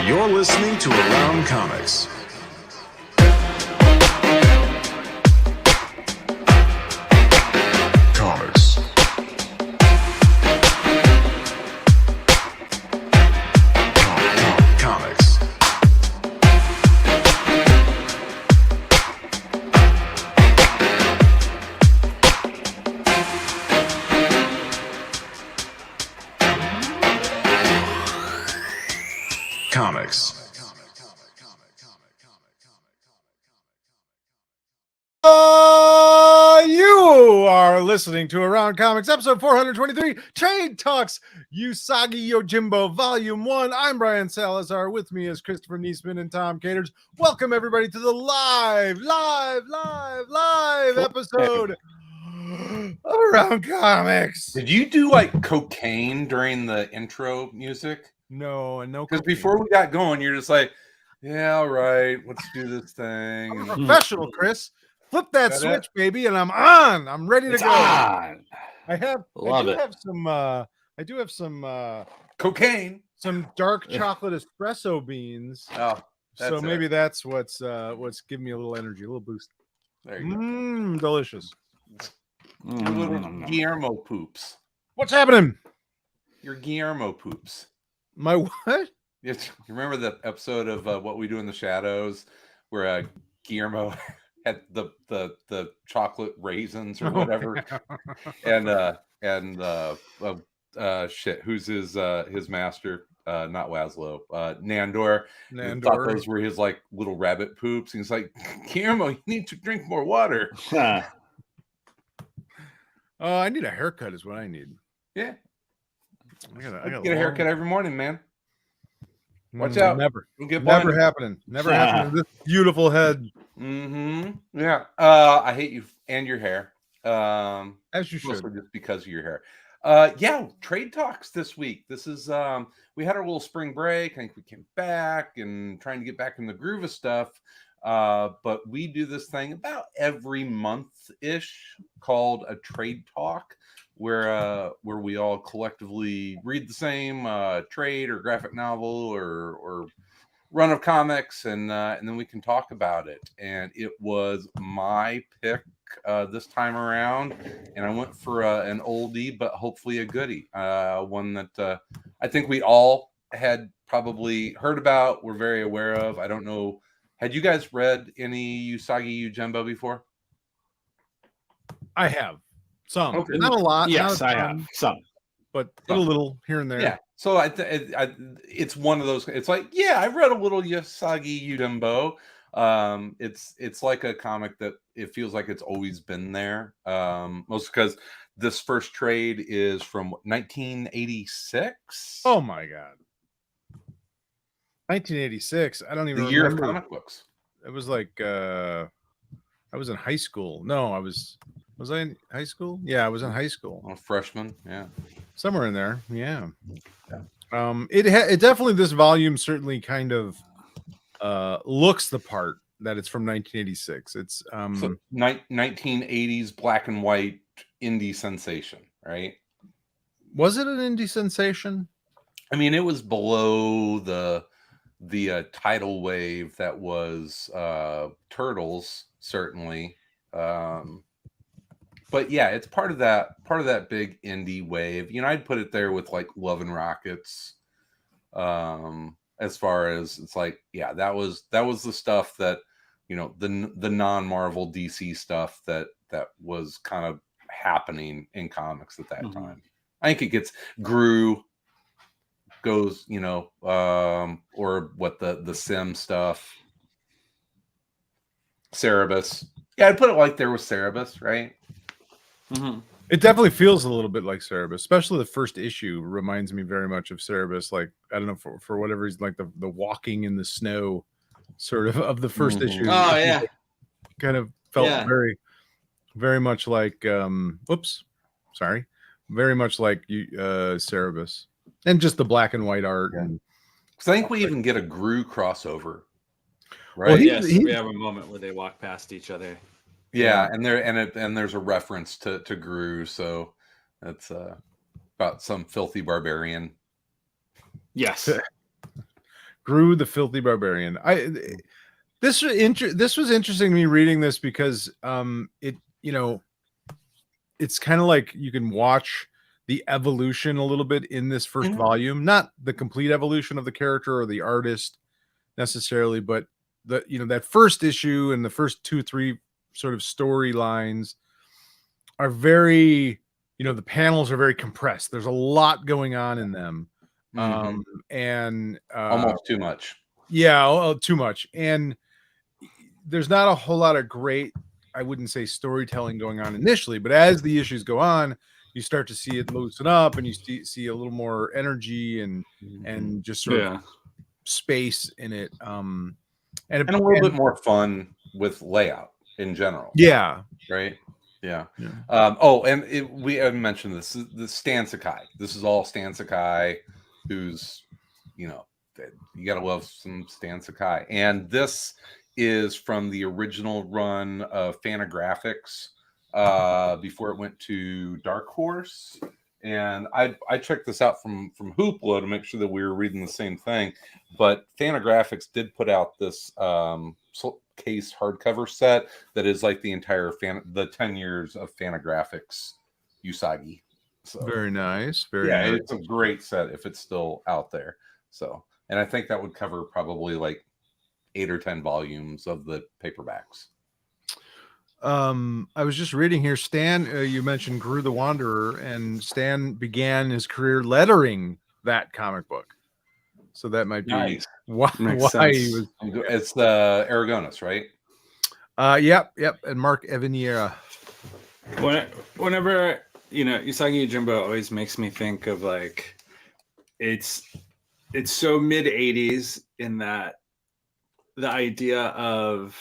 You're listening to Around Comics. Comics. Comics. Comics. You are listening to Around Comics, episode 423, Trade Talks, Usagi Yojimbo, Volume 1. I'm Brian Salazar. With me is Christopher Niesman and Tom Caters. Welcome, everybody, to the live episode of Around Comics. Did you do like cocaine during the intro music? No. Because before we got going, you're just like, yeah, all right, let's do this thing. I'm a professional, Chris. Flip that switch, baby, and I'm on. I'm ready to go. On. I do have some Cocaine, some dark chocolate espresso beans. Oh, So maybe that's what's giving me a little energy, a little boost. there you go. Delicious. Your little Guillermo poops. What's happening? Your Guillermo poops. My what? You remember the episode of What We Do in the Shadows where Guillermo had the chocolate raisins or whatever, who's his master? Not Laszlo, Nandor. Thought those were his like little rabbit poops. And he's like, Guillermo, you need to drink more water. I need a haircut is what I need. Yeah. I gotta get a haircut every morning, man. Watch out. Never Never happening. Never happening. This beautiful head. Mm-hmm. Yeah. I hate you and your hair. As you should. Just because of your hair. Yeah, trade talks this week. This is we had our little spring break. I think we came back and trying to get back in the groove of stuff. But we do this thing about every month-ish called a trade talk, where we all collectively read the same trade or graphic novel or run of comics, and then we can talk about it. And it was my pick this time around, and I went for an oldie, but hopefully a goodie. One that I think we all had probably heard about, we're very aware of. I don't know. Had you guys read any Usagi Yojimbo before? I have some, okay. Not a lot. Yes, I have some, but a little here and there. Yeah. So it's one of those. It's like, yeah, I read a little Usagi Yojimbo. It's like a comic that it feels like it's always been there. Most because this first trade is from 1986. Oh my god. 1986. I don't even the year remember. of comic books. It was like I was in high school. No, was I in high school? Yeah, I was in high school. A freshman, yeah. Somewhere in there. Yeah. It definitely, this volume certainly kind of looks the part that it's from 1986. It's so 1980s black and white indie sensation, right? Was it an indie sensation? I mean, it was below the tidal wave that was Turtles, certainly. But yeah, it's part of that big indie wave. You know, I'd put it there with like Love and Rockets. As far as it's like, yeah, that was the stuff that, you know, the non-Marvel DC stuff that was kind of happening in comics at that time. I think it goes, you know, or what the Sim stuff. Cerebus. Yeah, I'd put it like there was Cerebus, right? Mm-hmm. It definitely feels a little bit like Cerebus, especially the first issue reminds me very much of Cerebus. Like, I don't know, for whatever reason, like the walking in the snow sort of the first issue. Oh yeah, kind of felt very, very much like very much like Cerebus, and just the black and white art. Yeah. Because I think we even get a Gru crossover, right? Well, yes, we have a moment where they walk past each other. Yeah, and there's a reference to Gru, so that's about some filthy barbarian. Yes. Gru the Filthy Barbarian. This was interesting to me reading this because it, you know, it's kind of like you can watch the evolution a little bit in this first volume, not the complete evolution of the character or the artist necessarily, but the, you know, that first issue and the first 2-3 sort of storylines are very, you know, the panels are very compressed. There's a lot going on in them. And almost too much. Yeah, too much. And there's not a whole lot of great, I wouldn't say storytelling going on initially, but as the issues go on, you start to see it loosen up, and you see a little more energy and just sort of space in it. And a little bit more fun with layout in general. Yeah. Right. Yeah. And we haven't mentioned this. The Stan Sakai. This is all Stan Sakai, who's, you know, you gotta love some Stan Sakai. And this is from the original run of Fantagraphics before it went to Dark Horse. And I checked this out from Hoopla to make sure that we were reading the same thing. But Fantagraphics did put out this case hardcover set that is like the entire the 10 years of Fantagraphics Usagi. So very nice. Very nice. It's a great set if it's still out there. So, and I think that would cover probably like 8 or 10 volumes of the paperbacks. I was just reading here, Stan, you mentioned Gru the Wanderer, and Stan began his career lettering that comic book. So that might be why he was. It's the Aragonus, right? Yep. And Mark Evaniera. Whenever, you know, Usagi Yojimbo always makes me think of like, it's so mid 80s in that the idea of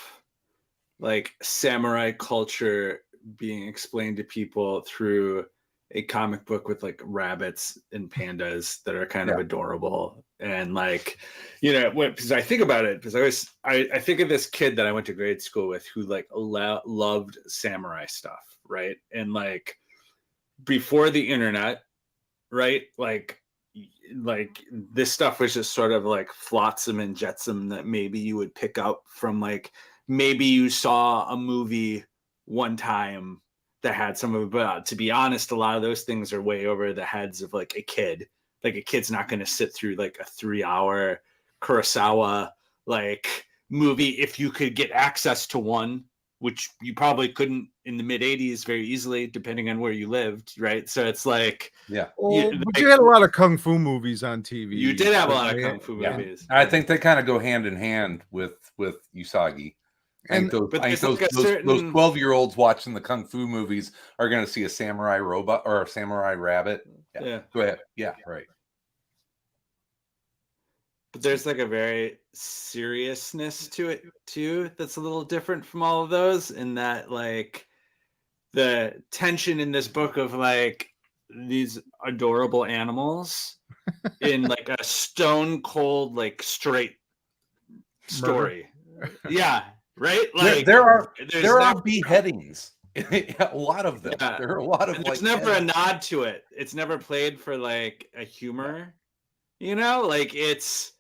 like samurai culture being explained to people through a comic book with like rabbits and pandas that are kind of adorable. And like, you know, because I think about it, because I think of this kid that I went to grade school with who like loved samurai stuff, right? And like before the internet, right? Like this stuff was just sort of like flotsam and jetsam that maybe you would pick up from like, maybe you saw a movie one time that had some of it, but to be honest, a lot of those things are way over the heads of like a kid. Like a kid's not going to sit through like a 3-hour Kurosawa like movie if you could get access to one, which you probably couldn't in the mid 80s very easily, depending on where you lived, right? So it's like, but you had a lot of kung fu movies on TV. You did have a lot of kung fu movies. I think they kind of go hand in hand with Usagi. And those 12-year-olds watching the kung fu movies are going to see a samurai robot or a samurai rabbit. Yeah. Go ahead. Yeah, right. But there's like a very seriousness to it too that's a little different from all of those, in that like the tension in this book of like these adorable animals in like a stone cold like straight story. Yeah. Right, like there are beheadings. A lot of them. Yeah. There are a lot of. And there's never a nod to it. It's never played for like a humor, you know. Like it's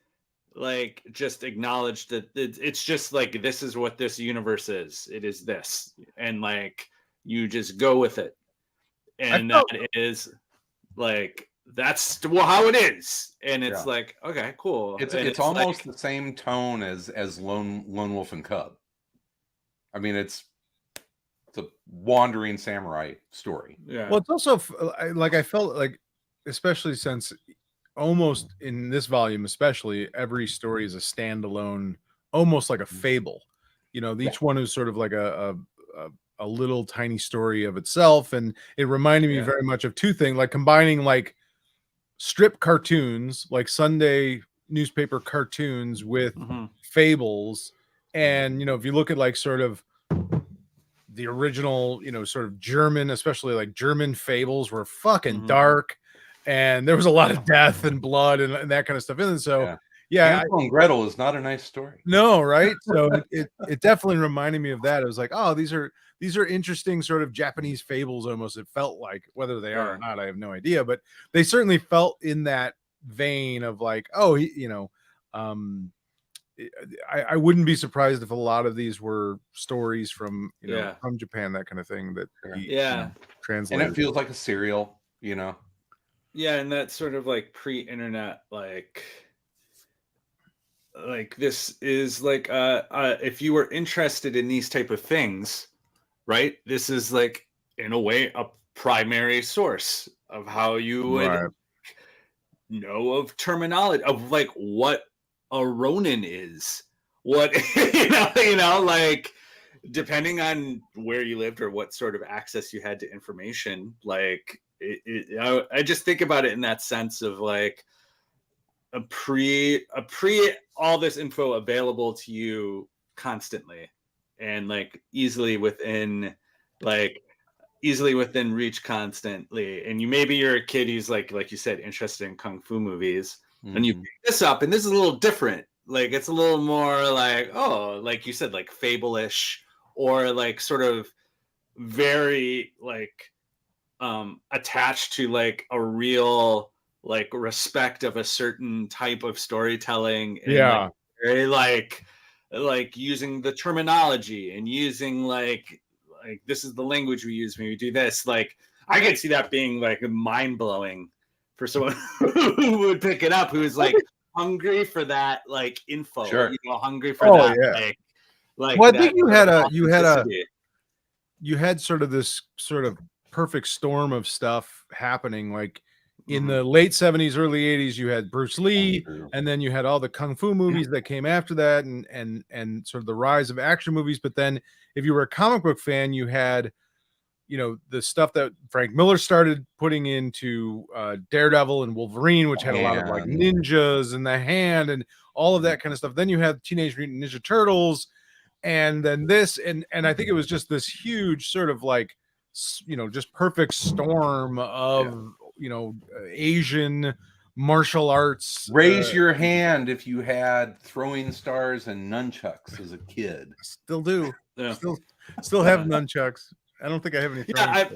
like just acknowledged that it's just like this is what this universe is. It is this, and like you just go with it, and that is like that's how it is. And it's like okay, cool. It's almost like the same tone as Lone Wolf and Cub. I mean, it's a wandering samurai story. Yeah. Well, it's also like I felt like, especially since almost in this volume, especially every story is a standalone, almost like a fable. You know, each one is sort of like a little tiny story of itself, and it reminded me very much of two things, like combining like strip cartoons, like Sunday newspaper cartoons, with fables. And, you know, if you look at like sort of the original, you know, sort of German, especially like German fables were fucking dark, and there was a lot of death and blood and that kind of stuff. And so, Hansel and Gretel is not a nice story. No, right? So it definitely reminded me of that. It was like, oh, these are interesting sort of Japanese fables almost. It felt like, whether they are or not, I have no idea, but they certainly felt in that vein of like, oh, you know, I wouldn't be surprised if a lot of these were stories from from Japan, that kind of thing that he translated. And it feels like a serial, you know. Yeah, and that sort of like pre-internet, like this is like if you were interested in these type of things, right? This is like in a way a primary source of how you would know of terminology of like what a Ronin is, what you know, like depending on where you lived or what sort of access you had to information, like I just think about it in that sense of like a pre all this info available to you constantly and like easily within reach constantly. And you're a kid who's like you said, interested in kung fu movies, and you pick this up, and this is a little different. Like it's a little more like, oh, like you said, like Fable-ish, or like sort of very like attached to like a real like respect of a certain type of storytelling, and like, very like using the terminology and using like this is the language we use when we do this. Like I could see that being like mind-blowing for someone who would pick it up, who's like hungry for that like info, hungry for that like well, I think you had sort of this sort of perfect storm of stuff happening. Like in the late 70s, early 80s, you had Bruce Lee, and then you had all the kung fu movies that came after that, and sort of the rise of action movies. But then if you were a comic book fan, you had the stuff that Frank Miller started putting into Daredevil and Wolverine, which had a lot of like ninjas and the hand and all of that kind of stuff. Then you had Teenage Mutant Ninja Turtles, and then this, and I think it was just this huge sort of like just perfect storm of Asian martial arts. Raise your hand if you had throwing stars and nunchucks as a kid. Still do. Still have nunchucks. I don't think I have any. I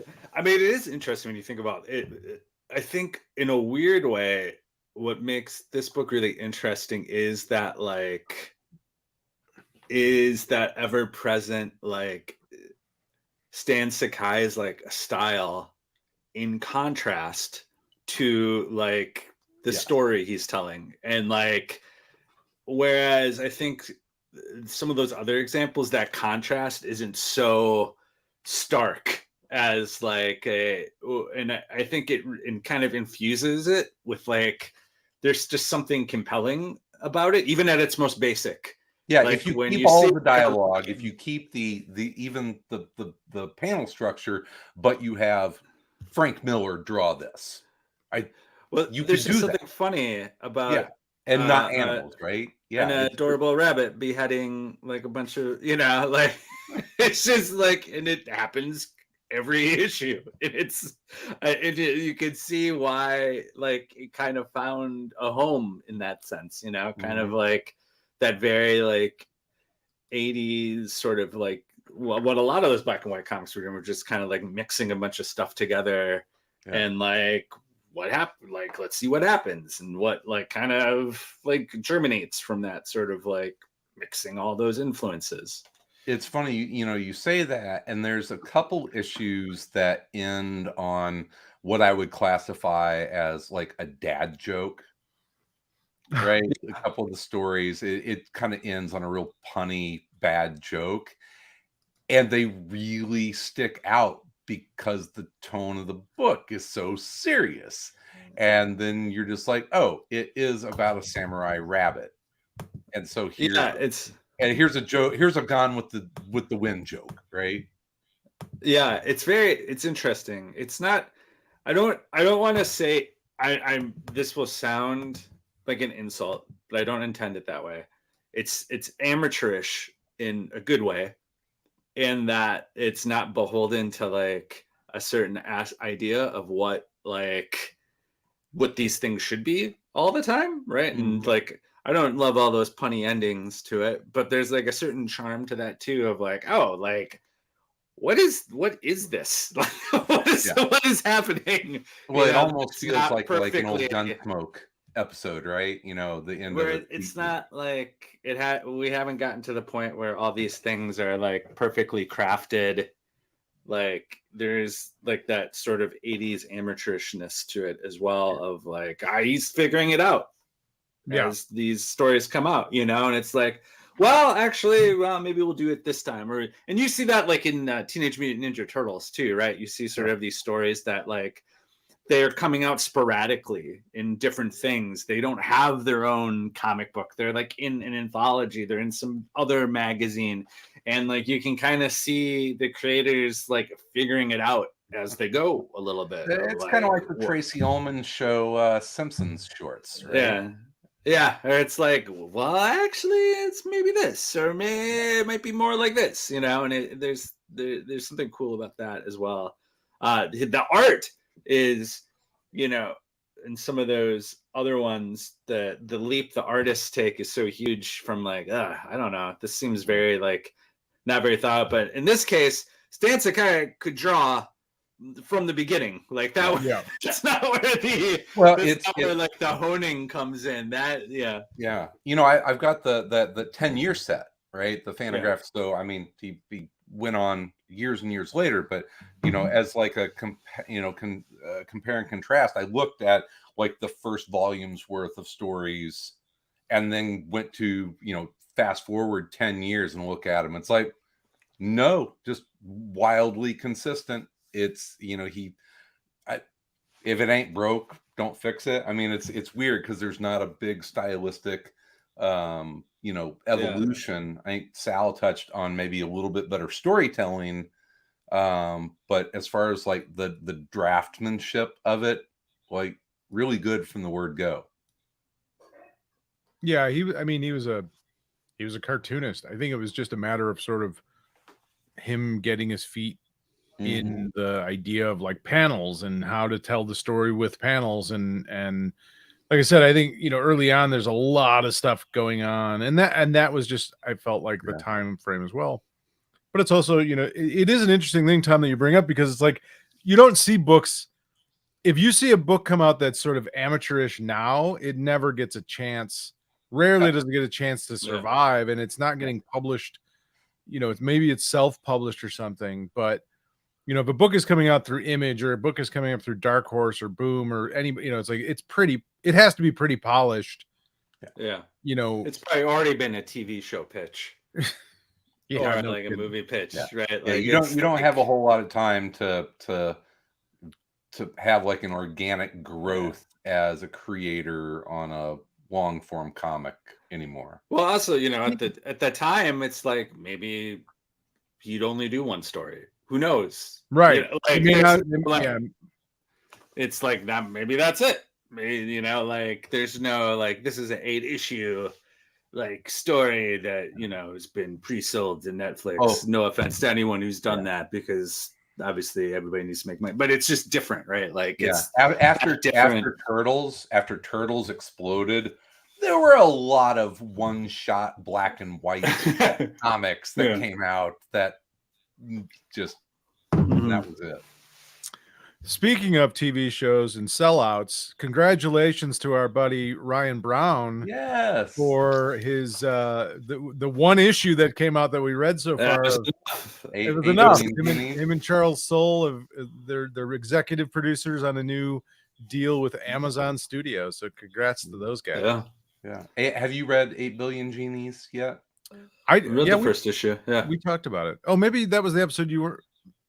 mean, it is interesting when you think about it. I think in a weird way, what makes this book really interesting is that ever present like Stan Sakai's like a style in contrast to like the story he's telling, and like whereas I think some of those other examples, that contrast isn't so stark as like and I think it kind of infuses it with like there's just something compelling about it, even at its most basic. Yeah, like if you keep all the dialogue, if you keep the even the panel structure, but you have Frank Miller draw this, you there's could do something funny about and not animals, right? Yeah, an adorable rabbit beheading like a bunch of like it's just like, and it happens every issue. It's you could see why like it kind of found a home in that sense, kind of like that very like 80s sort of like what a lot of those black and white comics were doing, were just kind of like mixing a bunch of stuff together and like what happened, like let's see what happens, and what like kind of like germinates from that sort of like mixing all those influences. It's funny, you say that, and there's a couple issues that end on what I would classify as like a dad joke, right? A couple of the stories, it kind of ends on a real punny, bad joke, and they really stick out because the tone of the book is so serious. And then you're just like, oh, it is about a samurai rabbit. And so here's a joke, here's a Gone with the Wind joke, right? Yeah, it's interesting. It's not, I don't want to say I'm this will sound like an insult, but I don't intend it that way. It's amateurish in a good way, in that it's not beholden to like a certain idea of what these things should be all the time, right? And like I don't love all those punny endings to it, but there's like a certain charm to that too, of like, oh, like what is this? What is happening? Well, it almost feels like an old Gunsmoke episode, right? You know, the end where of it. it's not like we haven't gotten to the point where all these things are like perfectly crafted. Like there's like that sort of 80s amateurishness to it as well, of like he's figuring it out as these stories come out, you know, and it's like, well, actually, maybe we'll do it this time. And you see that like in Teenage Mutant Ninja Turtles too, right? You see sort of these stories that like they're coming out sporadically in different things. They don't have their own comic book. They're like in an anthology. They're in some other magazine. And like you can kind of see the creators like figuring it out as they go a little bit. It's kind of like the Tracy Ullman show Simpsons shorts, right? Yeah. Yeah, or it's like, well, actually, it's maybe this, or it might be more like this, you know. And there's something cool about that as well. The art is, you know, in some of those other ones, the leap the artists take is so huge. From like, I don't know, this seems very like not very thought out, but in this case, Stan Sakai could draw from the beginning, like that. Yeah, that's not where it's where like the honing comes in. That yeah. You know, I've got the 10-year set, right? The Fantagraphics. So I mean, he went on years and years later, but you know, as like a compare and contrast, I looked at like the first volume's worth of stories, and then went to, you know, fast forward 10 years and look at them. It's like, no, just wildly consistent. It's, you know, if it ain't broke, don't fix it. I mean, it's weird because there's not a big stylistic, you know, evolution. Yeah. I think Sal touched on maybe a little bit better storytelling, but as far as like the draftsmanship of it, like really good from the word go. Yeah, he was a cartoonist. I think it was just a matter of sort of him getting his feet in the idea of like panels and how to tell the story with panels, and like I said, I think, you know, early on there's a lot of stuff going on, and that was just, I felt like the time frame as well. But it's also, you know, it is an interesting thing, Tom, that you bring up, because it's like you don't see books. If you see a book come out that's sort of amateurish now, it never gets a chance. Rarely does it get a chance to survive, and it's not getting published. You know, it's self-published or something, but you know, if a book is coming out through Image, or a book is coming up through Dark Horse or Boom or any, you know, it's like it has to be pretty polished. Yeah. You know, it's probably already been a TV show pitch. Or no, like kidding. A movie pitch, right? Yeah, like you don't have a whole lot of time to have like an organic growth as a creator on a long form comic anymore. Well, also, you know, at the time, it's like maybe you'd only do one story. Who knows? Right. You know, it's like that. Maybe that's it. Maybe, you know, like there's no like this is an 8-issue like story that, you know, has been pre-sold to Netflix. Oh. No offense to anyone who's done that, because obviously everybody needs to make money, but it's just different, right? Like it's after Turtles exploded, there were a lot of one-shot black and white comics that came out that just that was it. Speaking of TV shows and sellouts, congratulations to our buddy Ryan Brown. Yes, for his the one issue that came out that we read so far. It was enough. Him and Charles Soule, they're executive producers on a new deal with Amazon Studios. So congrats to those guys. Yeah. Have you read 8 Billion Genies yet? I read the first issue. Yeah, we talked about it. Oh, maybe that was the episode you were.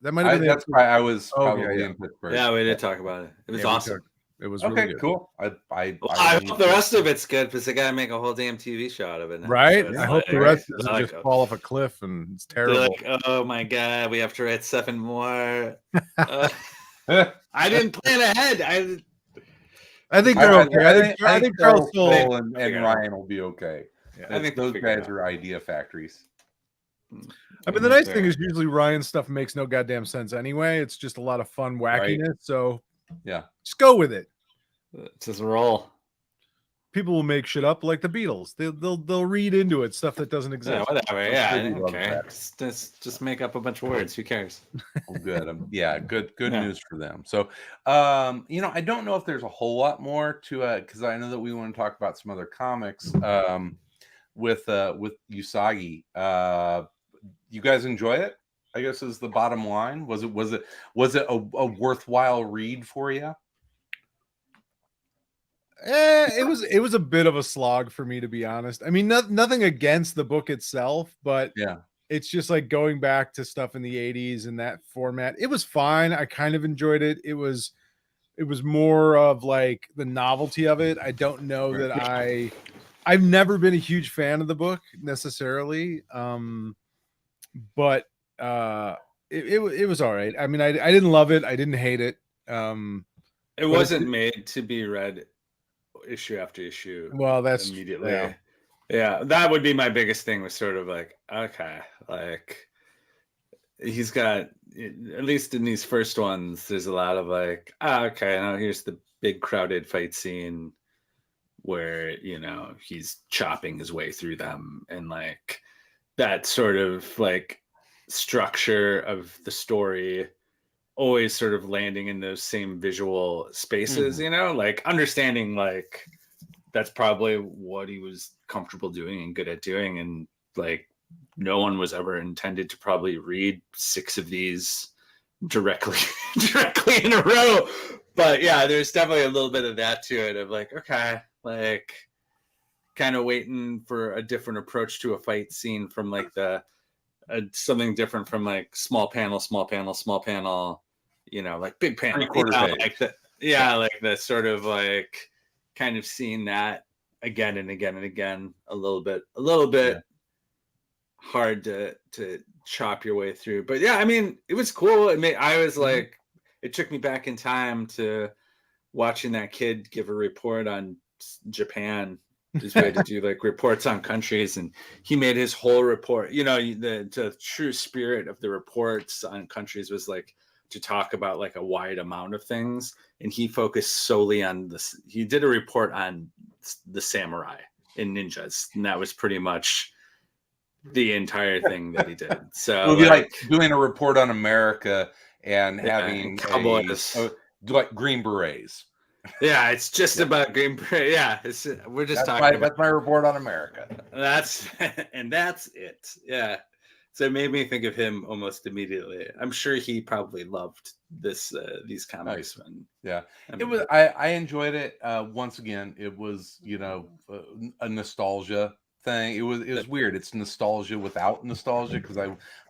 That might have been. That's why I was probably in Pittsburgh. Yeah, we did talk about it. It was awesome. It was okay. Really good. Cool. I hope the rest of it's good, because they got to make a whole damn TV show out of it now. Right. So I hope the rest doesn't just fall off a cliff and it's terrible. Like, oh my god, we have to write 7 more. I didn't plan ahead. I think they're okay. I think Charles Soule and Ryan will be okay. Yeah, I think those guys are idea factories. I mean, the nice thing is usually Ryan's stuff makes no goddamn sense anyway. It's just a lot of fun wackiness. Right. So yeah, just go with it. It's his role. people will make shit up like the Beatles. They'll read into it stuff that doesn't Yeah, exist. whatever. I'm Yeah, sure he loves okay. that. Just make up a bunch of words. Who cares? Well, good. Yeah, good Yeah. news for them. So, I don't know if there's a whole lot more to because I know that we want to talk about some other comics with Usagi. You guys enjoy it? I guess is the bottom line. Was it a worthwhile read for you? It was a bit of a slog for me, to be honest. I mean, nothing against the book itself, but Yeah. it's just like going back to stuff in the 80s and that format. It was fine. I kind of enjoyed it. It was more of like the novelty of it. I don't know that I've never been a huge fan of the book necessarily. But it was all right. I mean, I didn't love it. I didn't hate it. It wasn't made to be read issue after issue. Well, that's immediately. Yeah, that would be my biggest thing, was sort of like, okay, like he's got, at least in these first ones, there's a lot of like, okay, now here's the big crowded fight scene where, he's chopping his way through them, and like that sort of like structure of the story always sort of landing in those same visual spaces, like understanding like that's probably what he was comfortable doing and good at doing. And like no one was ever intended to probably read 6 of these directly in a row. But yeah, there's definitely a little bit of that to it, of like, okay, like kind of waiting for a different approach to a fight scene from like something different from like small panel, like big panel, like that. Yeah, like the sort of like kind of seeing that again and again and again, a little bit hard to chop your way through. But yeah, I mean, it was cool. I was like, it took me back in time to watching that kid give a report on Japan. His way to do like reports on countries, and he made his whole report. The true spirit of the reports on countries was like to talk about like a wide amount of things, and he focused solely on this. He did a report on the samurai and ninjas, and that was pretty much the entire thing that he did. So it would be like doing a report on America and having cowboys, like Green Berets. Yeah, it's just about Green Beret. Yeah, we're just talking about. That's my report on America. That's it. Yeah. So it made me think of him almost immediately. I'm sure he probably loved these comics. Nice. Yeah, it was. I enjoyed it. Once again, it was a nostalgia thing. It was weird. It's nostalgia without nostalgia, because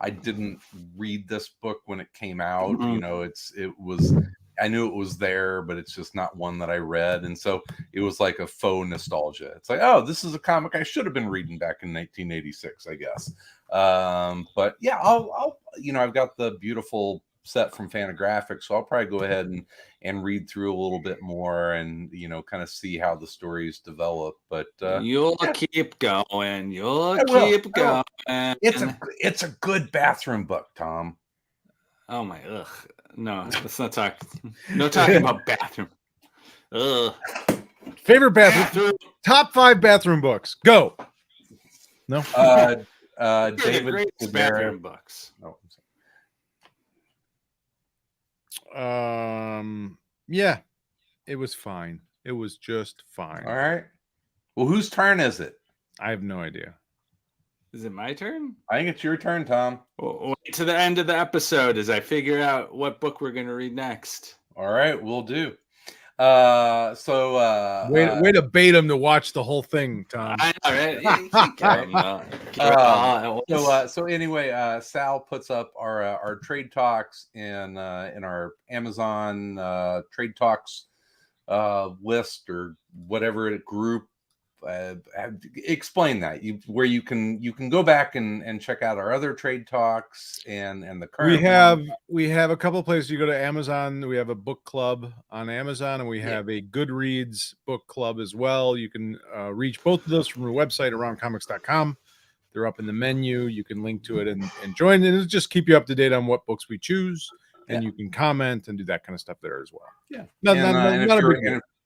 I didn't read this book when it came out. Mm-hmm. I knew it was there, but it's just not one that I read. And so it was like a faux nostalgia. It's like, oh, this is a comic I should have been reading back in 1986, I guess. But yeah, I've got the beautiful set from Fantagraphics, so I'll probably go ahead and read through a little bit more and, kind of see how the stories develop. But you'll keep going. You'll keep going. It's a good bathroom book, Tom. Oh my, ugh. No, let's not talk. No talking about bathroom. Ugh. Favorite bathroom. Top 5 bathroom books. Go. No. David bathroom books. Yeah, it was fine. It was just fine. All right. Well, whose turn is it? I have no idea. Is it my turn? I think it's your turn, Tom. Well, wait to the end of the episode as I figure out what book we're going to read next. All right, we'll do. Way to bait him to watch the whole thing, Tom. I know, right? So anyway, Sal puts up our trade talks in our Amazon trade talks list or whatever group. Explain that where you can go back and check out our other trade talks and the current. We have a couple of places. You go to Amazon. We have a book club on Amazon, and we have a Goodreads book club as well. You can reach both of those from the website aroundcomics.com. They're up in the menu. You can link to it and join, and it'll just keep you up to date on what books we choose. And you can comment and do that kind of stuff there as well. Yeah.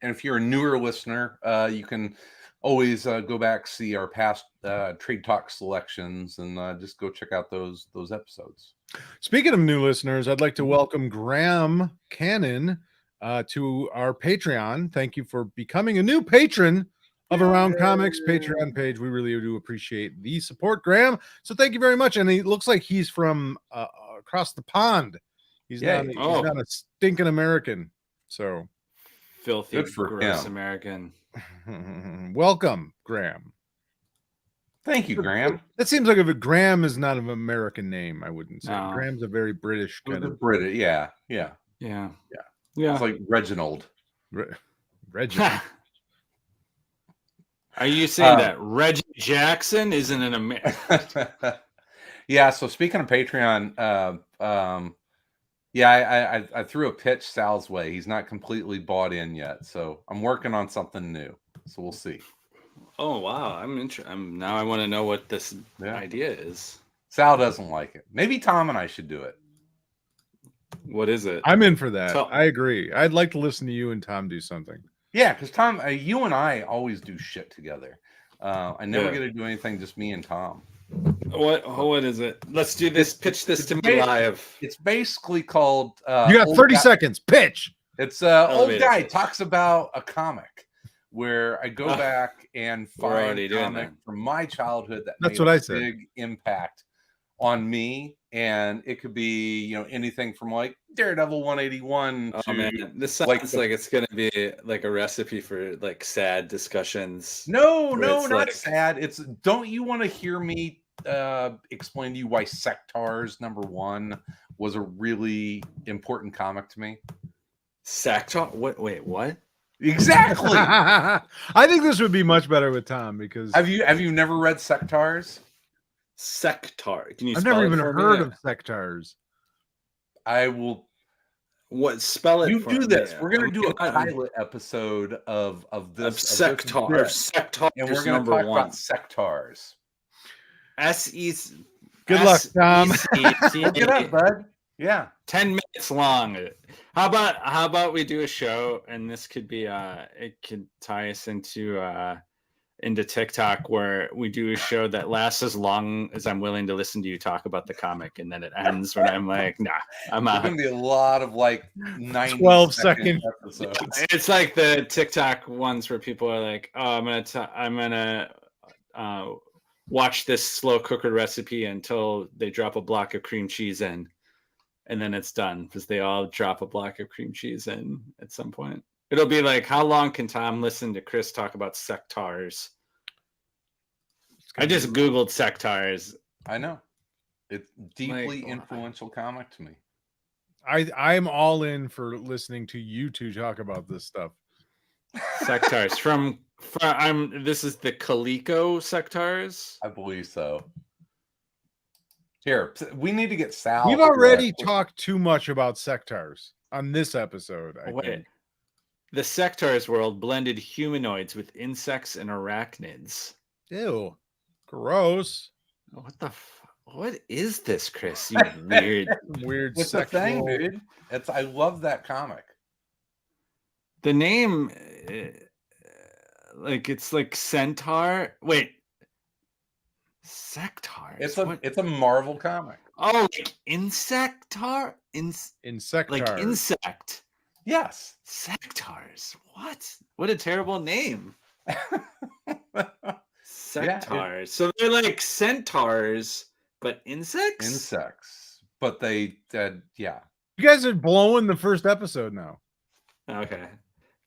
if you're a newer listener, you can always go back, see our past Trade Talk selections, and just go check out those episodes. Speaking of new listeners, I'd like to welcome Graham Cannon to our Patreon. Thank you for becoming a new patron of Around Comics Patreon page. We really do appreciate the support, Graham. So thank you very much. And he looks like he's from across the pond. He's not a stinking American. So filthy, good for gross him. American. Welcome, Graham. Thank you, Graham. That seems like if a Graham is not an American name, I wouldn't say. No. Graham's a very British kind of British. Yeah. Yeah. It's like Reginald. Reginald. Are you saying that Reggie Jackson isn't an American? Yeah. So speaking of Patreon, I threw a pitch Sal's way. He's not completely bought in yet, so I'm working on something new. So we'll see. Oh wow, now I want to know what this idea is. Sal doesn't like it. Maybe Tom and I should do it. What is it? I'm in for that. I agree. I'd like to listen to you and Tom do something. Yeah, because Tom, you and I always do shit together. I never get to do anything, just me and Tom. What is it? Let's do this. Pitch this to me live. It's basically called. You got 30 seconds. Pitch. It's old guy talks about a comic where I go back and find a comic from my childhood that made a big impact on me, and it could be anything from like Daredevil 181 to man. This sounds like it's gonna be like a recipe for like sad discussions. No, not sad. It's don't you want to hear me explain to you why Sectars #1 was a really important comic to me? Sectar? What? Exactly. I think this would be much better with Tom because have you never read Sectars? Sectar. Can you? I've never even heard of Sectars. I will. What spell it? You do this. We're gonna do a pilot episode of this Sectar, and we're gonna talk about Sectars. Good luck, Tom. Look it up, bud. Yeah, 10 minutes long. How about we do a show, and this could be it could tie us into TikTok, where we do a show that lasts as long as I'm willing to listen to you talk about the comic, and then it ends when I'm like, nah, I'm out. It's gonna be a lot of like 12-second episodes. It's like the TikTok ones where people are like, oh, I'm gonna watch this slow cooker recipe until they drop a block of cream cheese in, and then it's done because they all drop a block of cream cheese in at some point. It'll be like, how long can Tom listen to Chris talk about Sectars? I just Googled Sectars. I know. It's deeply influential comic to me. I'm all in for listening to you two talk about this stuff. Sectars this is the Coleco Sectars. I believe so. Here, we need to get Sal. We've already talked too much about Sectars on this episode. I think. The Sectars world blended humanoids with insects and arachnids. Ew. Gross. What is this, Chris? You weird It's a thing, dude. I love that comic. The name, it's like centaur. Wait, Sectars. It's a Marvel comic. Oh, like Insectar? Insectar. Like insect. Yes. Sectars. What a terrible name. Sectars. So they're like centaurs, but insects? Insects. But they, You guys are blowing the first episode now. Okay.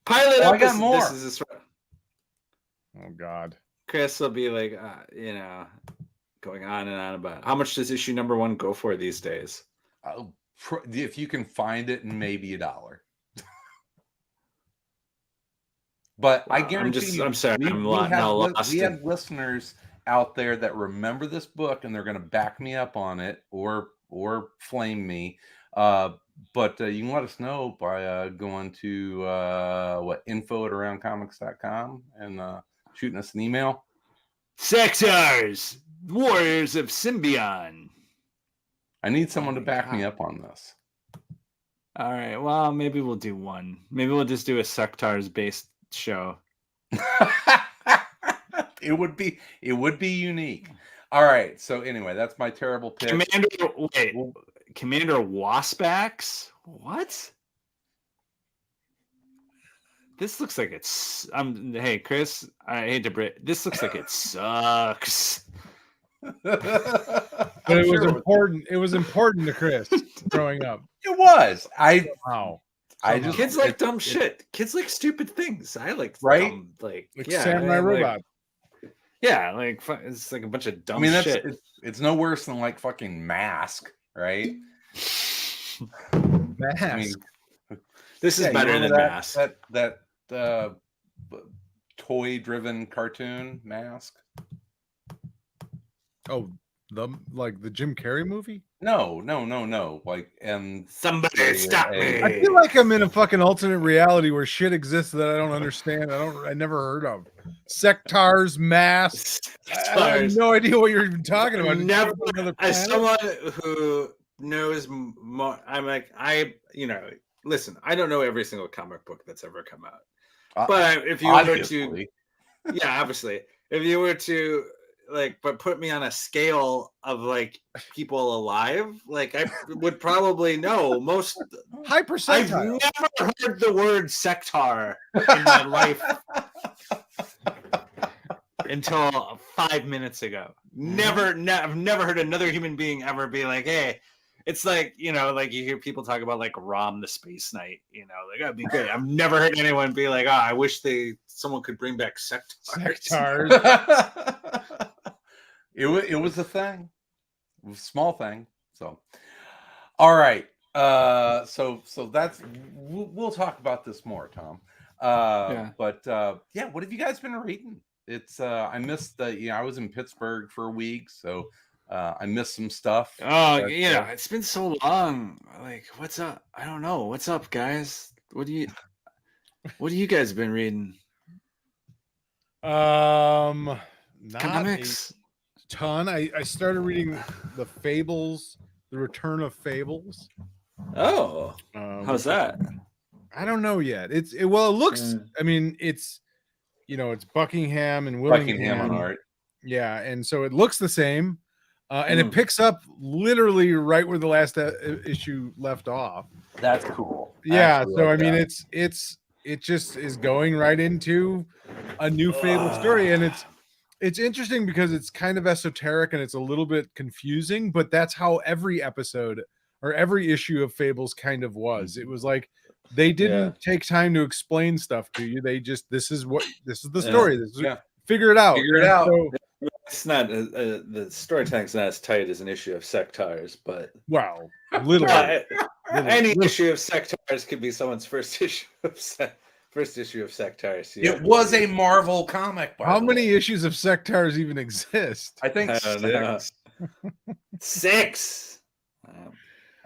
Pilot episode. I got more. Oh, God. Chris will be like, going on and on about how much does issue #1 go for these days? If you can find it, maybe $1. But I guarantee you, I'm sorry, we have listeners out there that remember this book, and they're going to back me up on it or flame me. But you can let us know by going to info@aroundcomics.com and shooting us an email. Sectars, Warriors of Symbion. I need someone to back me up on this. All right. Well, maybe we'll do one. Maybe we'll just do a Sectars based show. It would be unique. All right. So anyway, that's my terrible pitch. Commander Waspax? What? This looks like it's. Hey, Chris. I hate to break. This looks like it sucks. But it was important. It was important to Chris growing up. It was. Wow. Kids like dumb shit. Kids like stupid things. I like dumb, like Samurai Robot. Yeah, like it's like a bunch of dumb shit. It's no worse than like fucking Mask, right? Mask. I mean, this is better than Mask. That toy-driven cartoon Mask. Oh, the Jim Carrey movie? No. Like, and somebody stop me. I feel like I'm in a fucking alternate reality where shit exists that I don't understand. I never heard of. Sectars, Mask. I have no idea what you're even talking about. Never. As someone who knows more, I'm like, listen, I don't know every single comic book that's ever come out. But if you were to, yeah, obviously, if you were to but put me on a scale of like people alive, like I would probably know most. High percentile. I've never heard the word sectar in my life until 5 minutes ago. I've never heard another human being ever be like, hey. It's like, like you hear people talk about like Rom the Space Knight, like that'd be great. I've never heard anyone be like, I wish someone could bring back Sectars. It was a thing. It was a small thing. So, all right. So that's we'll talk about this more, Tom. But what have you guys been reading? It's I missed I was in Pittsburgh for a week, so I missed some stuff. Oh, it's been so long. Like, what's up? I don't know. What's up, guys? What have you guys been reading? Comics. Ton. I started reading the Fables, the Return of Fables. Oh, how's that? I don't know yet. It looks. I mean, it's it's Buckingham and Willingham on art. Yeah, and so it looks the same. And it picks up literally right where the last issue left off. That's cool. Yeah, so I mean, it just is going right into a new Fable story, and it's interesting because it's kind of esoteric and it's a little bit confusing, but that's how every episode or every issue of Fables kind of was. It was like they didn't take time to explain stuff to you. They just this is the story. Figure it out. So, it's not the storytelling's not as tight as an issue of Sectars, but literally any issue of Sectars could be someone's first issue of Sectars. It was a Marvel comic. How many issues of Sectars even exist? I think 6. 6.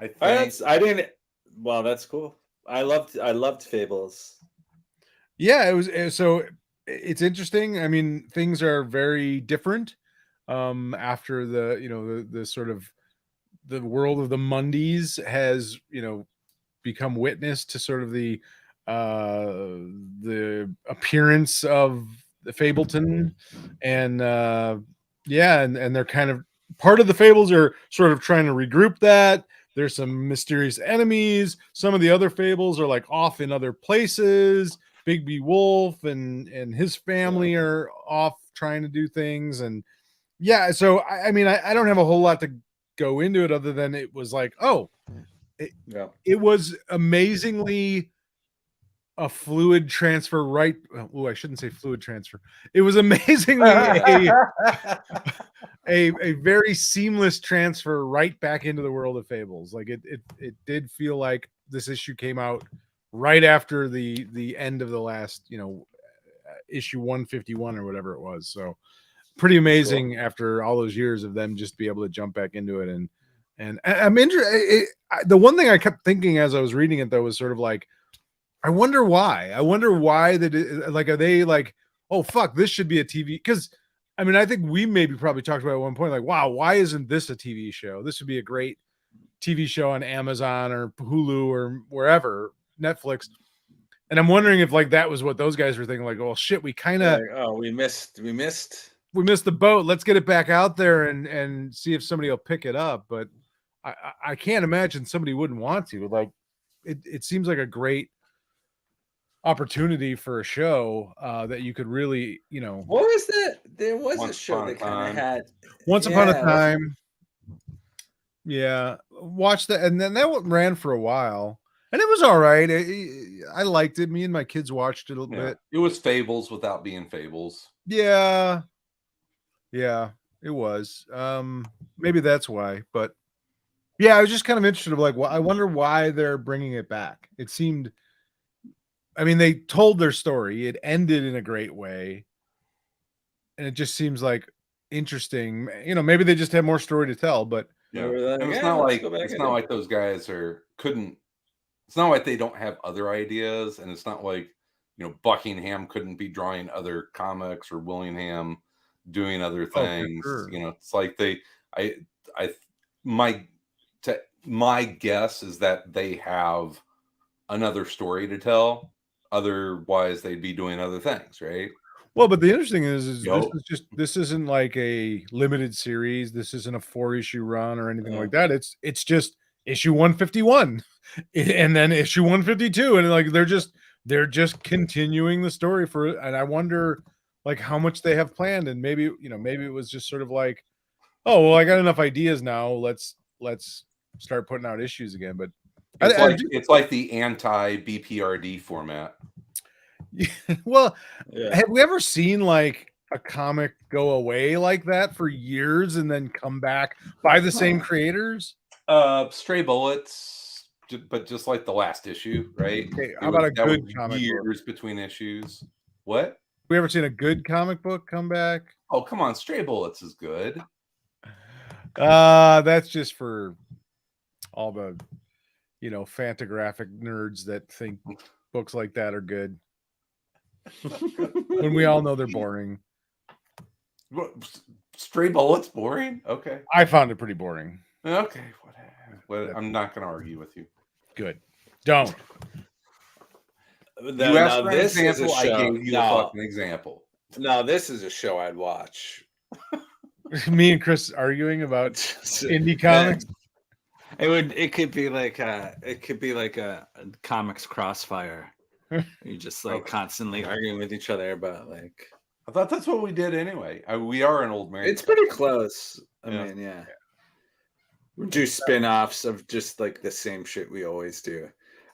I didn't. Well, that's cool. I loved Fables. Yeah, it was so. It's interesting. I mean, things are very different after the sort of the world of the Mundies has become witness to sort of the appearance of the Fableton, and and they're kind of part of the Fables are sort of trying to regroup that. There's some mysterious enemies. Some of the other Fables are like off in other places. Bigby Wolf and his family are off trying to do things, and so I mean I don't have a whole lot to go into it other than it was like it was amazingly a fluid transfer right. Oh, I shouldn't say fluid transfer. It was amazingly a very seamless transfer right back into the world of Fables. Like it did feel like this issue came out right after the end of the last, issue 151 or whatever it was. So pretty amazing after all those years of them just be able to jump back into it. And I'm interested. The one thing I kept thinking as I was reading it though was sort of like, I wonder why that are they like, oh fuck, this should be a TV? Because I mean, I think we maybe probably talked about at one point, like, wow, why isn't this a TV show? This would be a great TV show on Amazon or Hulu or wherever, Netflix. And I'm wondering if like that was what those guys were thinking, like, oh shit, we kind of we missed the boat. Let's get it back out there and see if somebody will pick it up. But I can't imagine somebody wouldn't want to. Like it seems like a great opportunity for a show that you could really, what was that? There was Once a show Upon a that kind Time. of had Once Upon a Time. Yeah, watched that, and then that one ran for a while, and it was all right. I liked it. Me and my kids watched it a little bit. It was Fables without being Fables. Yeah, it was. Maybe that's why, but yeah, I was just kind of interested. Of like, well, I wonder why they're bringing it back. It seemed, I mean, they told their story. It ended in a great way, and it just seems like interesting. Maybe they just have more story to tell, but. Yeah, Like, and it's not like those guys couldn't. It's not like they don't have other ideas, and it's not like Buckingham couldn't be drawing other comics or Willingham doing other things. Sure. It's like my guess is that they have another story to tell. Otherwise, they'd be doing other things, right? Well, but the interesting is this isn't like a limited series. This isn't a 4-issue run or anything like that. It's just issue 151 and then issue 152, and like they're just continuing the story and I wonder like how much they have planned, and maybe it was just sort of like, oh well, I got enough ideas now. Let's start putting out issues again. But it's like the anti-BPRD format. Well, have we ever seen like a comic go away like that for years and then come back by the same creators? Stray Bullets, but just like the last issue, right? Okay, how about a good comic years book? Between issues? What? We ever seen a good comic book come back? Oh, come on, Stray Bullets is good. That's just for all the Fantagraphic nerds that think books like that are good. When we all know they're boring. Stray Bullets boring? Okay. I found it pretty boring. Okay, whatever. I'm not going to argue with you. Good. Don't. You asked for an example, I gave you a fucking example. No, this is a show I'd watch. Me and Chris arguing about indie comics. It could be like a comics crossfire. You just like constantly arguing with each other about like. I thought that's what we did anyway. We are an old married. It's pretty close. I mean, yeah. We do spin-offs of just like the same shit we always do.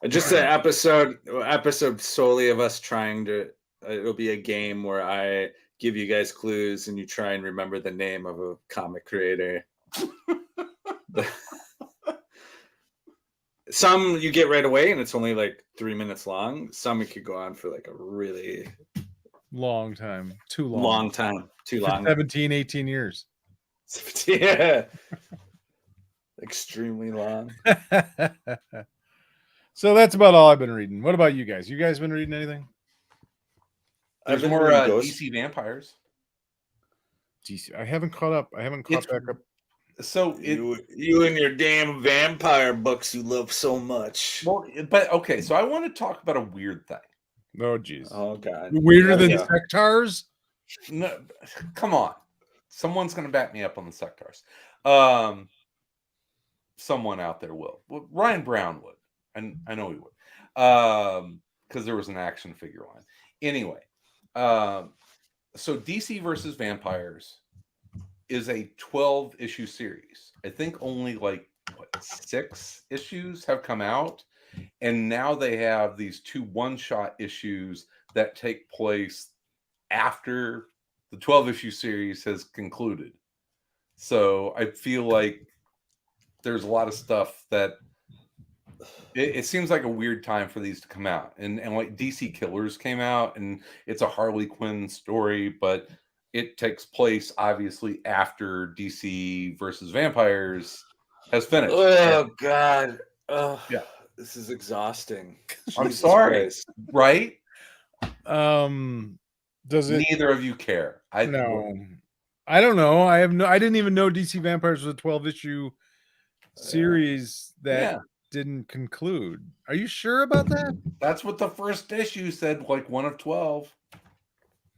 Just an episode solely of us trying to. It'll be a game where I give you guys clues and you try and remember the name of a comic creator. Some you get right away and it's only like 3 minutes long. Some it could go on for like a really long time. Too long. Long time. Too long. 17, 18 years. Yeah. Extremely long. So that's about all I've been reading. What about you guys? You guys been reading anything? There's more DC vampires. DC. I haven't caught up. I haven't caught back up. So you and your damn vampire books you love so much. Well, but okay, so I want to talk about a weird thing. Oh jeez. Oh god. Weirder than sectars? No, come on. Someone's gonna back me up on the sectars. Someone out there will. Well, Ryan Brown would. And I know he would. Because there was an action figure line. Anyway, so DC versus Vampires is a 12-issue series. I think only like 6 issues have come out, and now they have these 2 one-shot issues that take place after the 12-issue series has concluded. So I feel like there's a lot of stuff that it seems like a weird time for these to come out, and like DC Killers came out, and it's a Harley Quinn story, but it takes place obviously after DC versus Vampires has finished. Oh god. Oh yeah, this is exhausting. I'm sorry, Christ. Right? Does it? Neither of you care. I don't know. I didn't even know DC Vampires was a 12-issue series that didn't conclude. Are you sure about that? That's what the first issue said, like 1 of 12.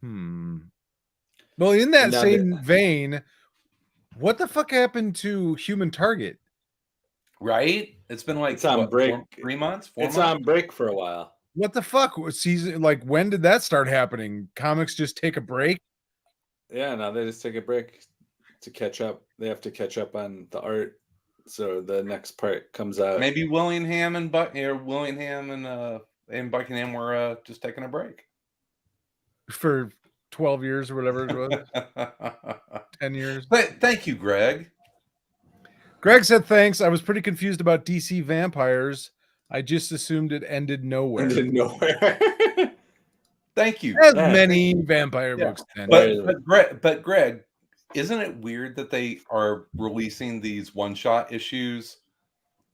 Well, in that same vein, what the fuck happened to Human Target? Right? It's been like it's on break. 3 months? 4 it's months? on break for a while. What the fuck? Season, like, when did that start happening? Comics just take a break? Yeah, now they just take a break to catch up. They have to catch up on the art, so the next part comes out. Maybe Willingham and Buckingham were just taking a break for 12 years or whatever it was. 10 years. But thank you, Greg. Greg said thanks. I was pretty confused about DC vampires. I just assumed it ended nowhere. Thank you. As many vampire books end. But Greg, isn't it weird that they are releasing these one-shot issues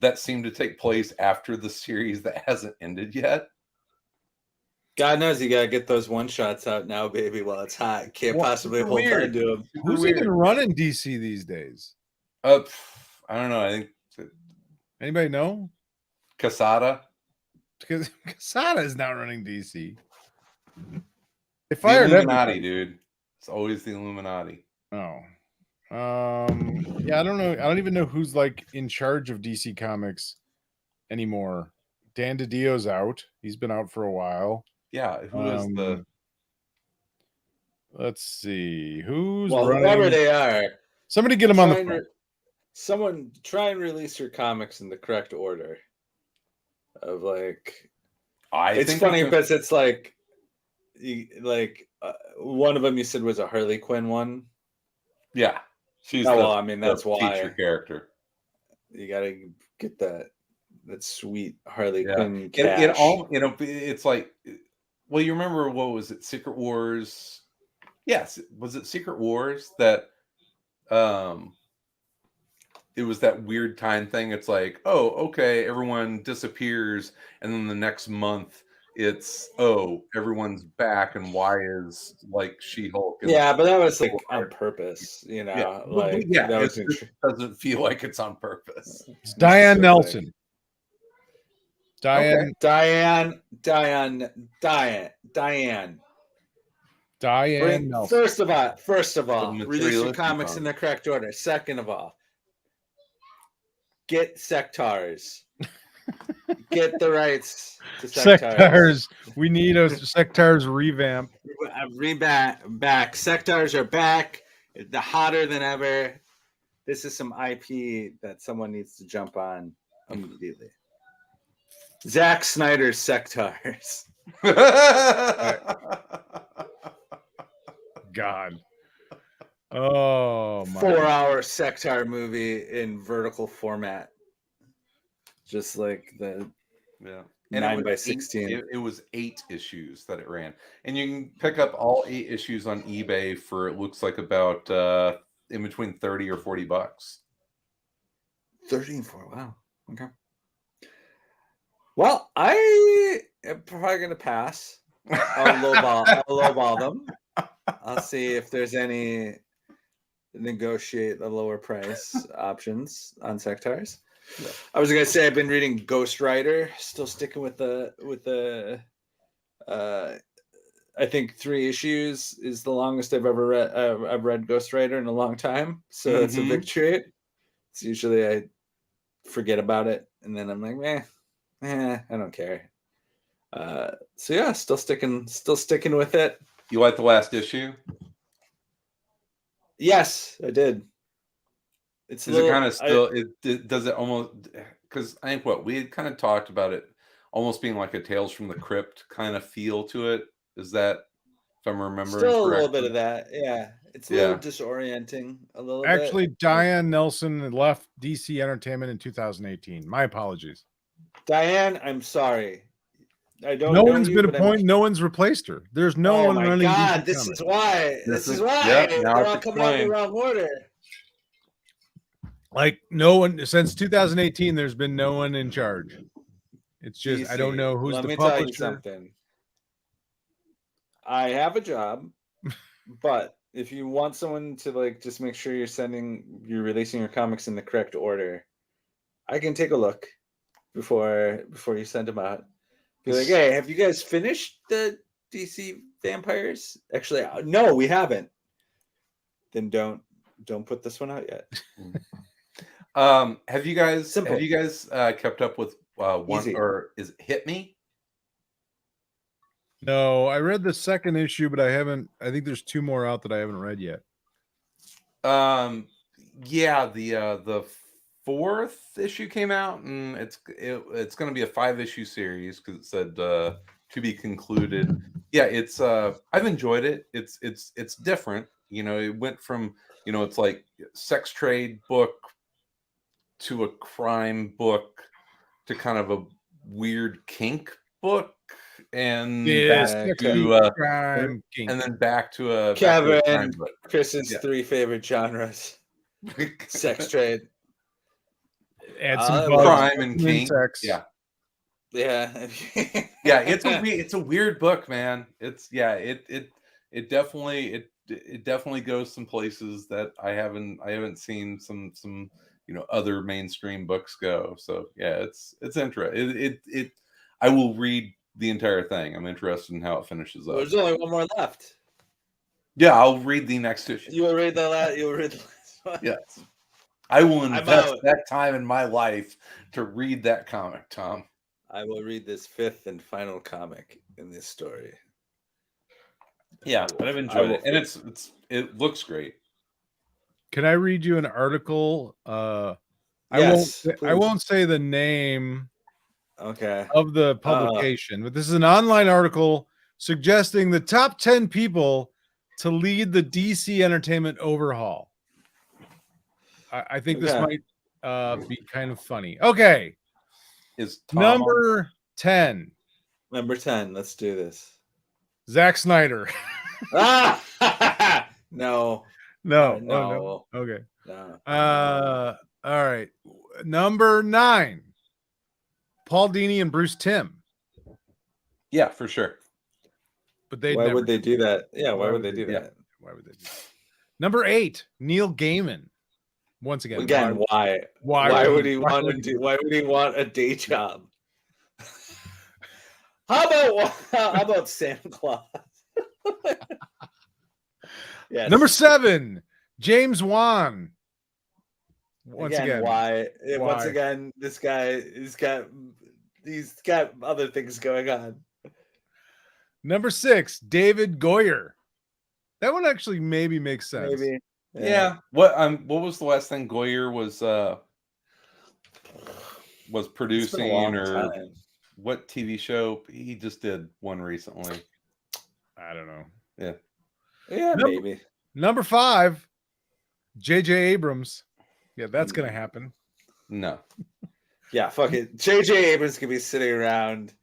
that seem to take place after the series that hasn't ended yet? God knows you gotta get those one-shots out now, baby, while it's hot. Can't possibly hold on to them. Who's even running DC these days? I don't know. I think anybody know? Quesada. Because Quesada is not running DC. They fired the Illuminati, dude. It's always the Illuminati. Oh. Yeah, I don't know. I don't even know who's like in charge of DC Comics anymore. Dan DiDio's out. He's been out for a while. Yeah, who is the? Let's see. Who's running? Whoever they are. Somebody get them on the phone. Someone try and release your comics in the correct order. Of like, it's funny because it's like, one of them you said was a Harley Quinn one. Yeah, she's that's why feature character. You gotta get that sweet Harley Quinn. It's like, well, you remember what was it? Secret Wars. Yes, was it Secret Wars that? It was that weird time thing. It's like, oh, okay, everyone disappears, and then the next month it's everyone's back, and why is like She-Hulk? Yeah, but that was like on purpose, you know. It doesn't feel like it's on purpose. It's Diane Nelson. Diane. Nelson. First of all, release your comics in the correct order. Second of all, get sectars. Get the rights to sectars. We need a sectars revamp. Back. Sectars are back. They're hotter than ever. This is some IP that someone needs to jump on immediately. Zack Snyder's sectars. God. Oh my. 4-hour sectar movie in vertical format. Just like the 9x16. It was 8 issues that it ran. And you can pick up all 8 issues on eBay for, it looks like, about in between $30 or $40. 30 and 4. Wow. Okay. Well, I am probably going to pass. I'll lowball them. I'll see if there's any negotiate the lower price options on sectars. Yeah. I was gonna say I've been reading Ghost Rider, still sticking with the I think 3 issues is the longest I've ever read. I've read Ghost Rider in a long time, so that's a victory. It's usually I forget about it and then I'm like, I don't care. So yeah, still sticking with it. You like the last issue? Yes, I did. Does it almost, because I think we had kind of talked about it almost being like a Tales from the Crypt kind of feel to it. Is that, if I'm remembering still correctly? A little bit of that, yeah. It's a little disorienting, a little Actually, bit. Diane Nelson left DC Entertainment in 2018. My apologies. Diane, I'm sorry. I don't. No one's been appointed. No one's replaced her. There's no one running. God, this is why. This is why. They're all coming out in the wrong order. Like no one since 2018. There's been no one in charge. It's just I don't know who's the publisher. Let me tell you something. I have a job, but if you want someone to like just make sure you're releasing your comics in the correct order, I can take a look before you send them out. Be like, hey, have you guys finished the DC vampires? Actually, no, we haven't. Then don't put this one out yet. Have you guys Simple. kept up with one Easy. or is it Hit Me? No, I read the second issue, but I haven't. I think there's 2 more out that I haven't read yet. Yeah, the 4th issue came out, and it's going to be a 5-issue series because it said to be concluded. Yeah, it's I've enjoyed it. It's different. You know, it went from, you know, it's like sex trade book to a crime book to kind of a weird kink book, and back to crime kink. and then back to a Kevin, Chris's 3 favorite genres: sex trade, Add some crime and kink. sex. Yeah. Yeah. It's a weird book, man. It definitely goes some places that I haven't seen some you know other mainstream books go. So yeah, it's interesting. I will read the entire thing. I'm interested in how it finishes up. There's only one more left. Yeah, I'll read the next issue. You will read the last one. Yes. I will invest that time in my life to read that comic, Tom. I will read this 5th and final comic in this story. Yeah, but I've enjoyed it, and it looks great. Can I read you an article? Yes, I won't say the name of the publication, but this is an online article suggesting the top 10 people to lead the DC entertainment overhaul. I think this might be kind of funny. Okay. Is Tom number 10. Number 10. Let's do this. Zack Snyder. No. No. Okay. No. All right. Number 9. Paul Dini and Bruce Timm. Yeah, for sure. But they why would they do that? Yeah, why would they do that? Why would they do that? Number 8, Neil Gaiman. Once again, why would he want a day job? How about Santa Claus? Yes. Number 7, James Wan. Once again, why? Once again, this guy he's got other things going on. Number 6, David Goyer. That one actually maybe makes sense. Maybe. Yeah. What was the last thing Goyer was producing, or what TV show? He just did one recently. I don't know. Yeah, maybe. Number 5, J.J. Abrams. Yeah, that's gonna happen. No. Yeah, fuck it. J.J. Abrams could be sitting around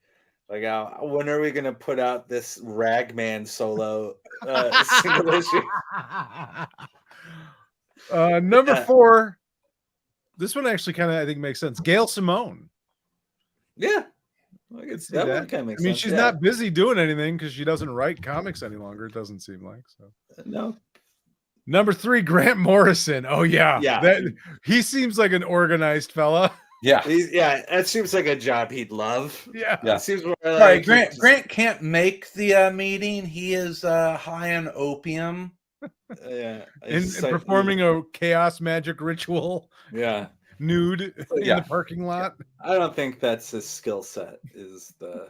like, when are we gonna put out this Ragman solo single issue? Number 4. This one actually kind of I think makes sense. Gail Simone. Yeah, that one kind of makes sense. She's not busy doing anything because she doesn't write comics any longer. It doesn't seem like so. No. Number 3, Grant Morrison. Oh yeah. He seems like an organized fella. Yeah, that seems like a job he'd love. Yeah. It seems more like Grant can't make the meeting. He is high on opium. And performing a chaos magic ritual. Yeah. Nude in the parking lot. I don't think that's his skill set. Is the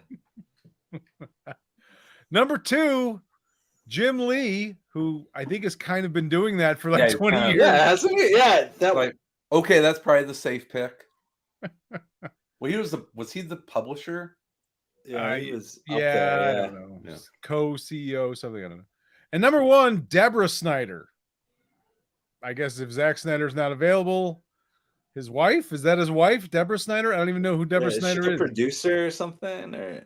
Number 2, Jim Lee, who I think has kind of been doing that for like 20 years. Yeah, hasn't he? Yeah, okay, that's probably the safe pick. Well, was he the publisher? Yeah, he was. I don't know. Yeah. Co-CEO, something, I don't know. And number 1, Deborah Snyder. I guess if Zack Snyder's not available, his wife, is that his wife, Deborah Snyder? I don't even know who Deborah Snyder is. A producer or something, or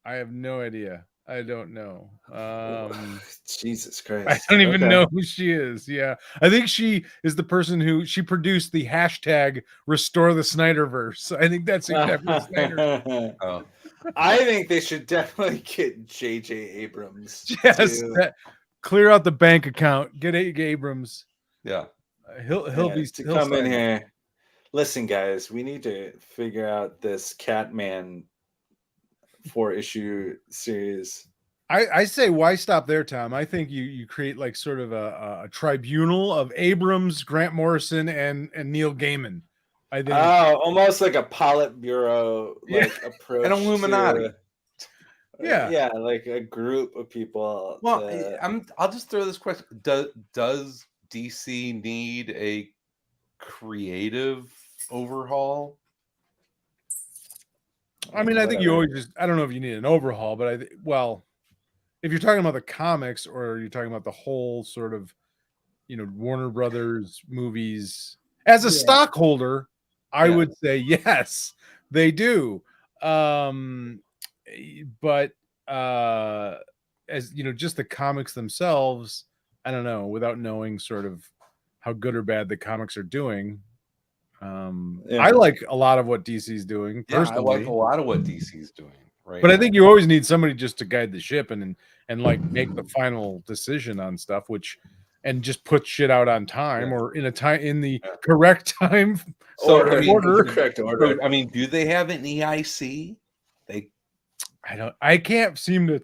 I have no idea. I don't know. Jesus Christ. I don't even know who she is. Yeah. I think she is the person who she produced the hashtag Restore the Snyderverse. I think that's Deborah Snyder. Oh. I think they should definitely get J.J. Abrams. Yes. Clear out the bank account. Get Abrams. Yeah. He'll come in here. Listen, guys, we need to figure out this Catman 4-issue series. I say, why stop there, Tom? I think you create like sort of a tribunal of Abrams, Grant Morrison, and Neil Gaiman. I think almost like a Politburo approach, An Illuminati. Yeah, like a group of people. Well, I'll just throw this question: Does DC need a creative overhaul? I mean, I think you always I don't know if you need an overhaul, but if you're talking about the comics or you're talking about the whole sort of, Warner Brothers movies, as a stockholder, I would say yes, they do. But as just the comics themselves, I don't know, without knowing sort of how good or bad the comics are doing. I like a lot of what DC's doing personally. I like a lot of what DC's doing, right? But I think you always need somebody just to guide the ship and like make the final decision on stuff, and just put shit out on time or in the correct time. Correct order. I mean, do they have an EIC? I can't seem to.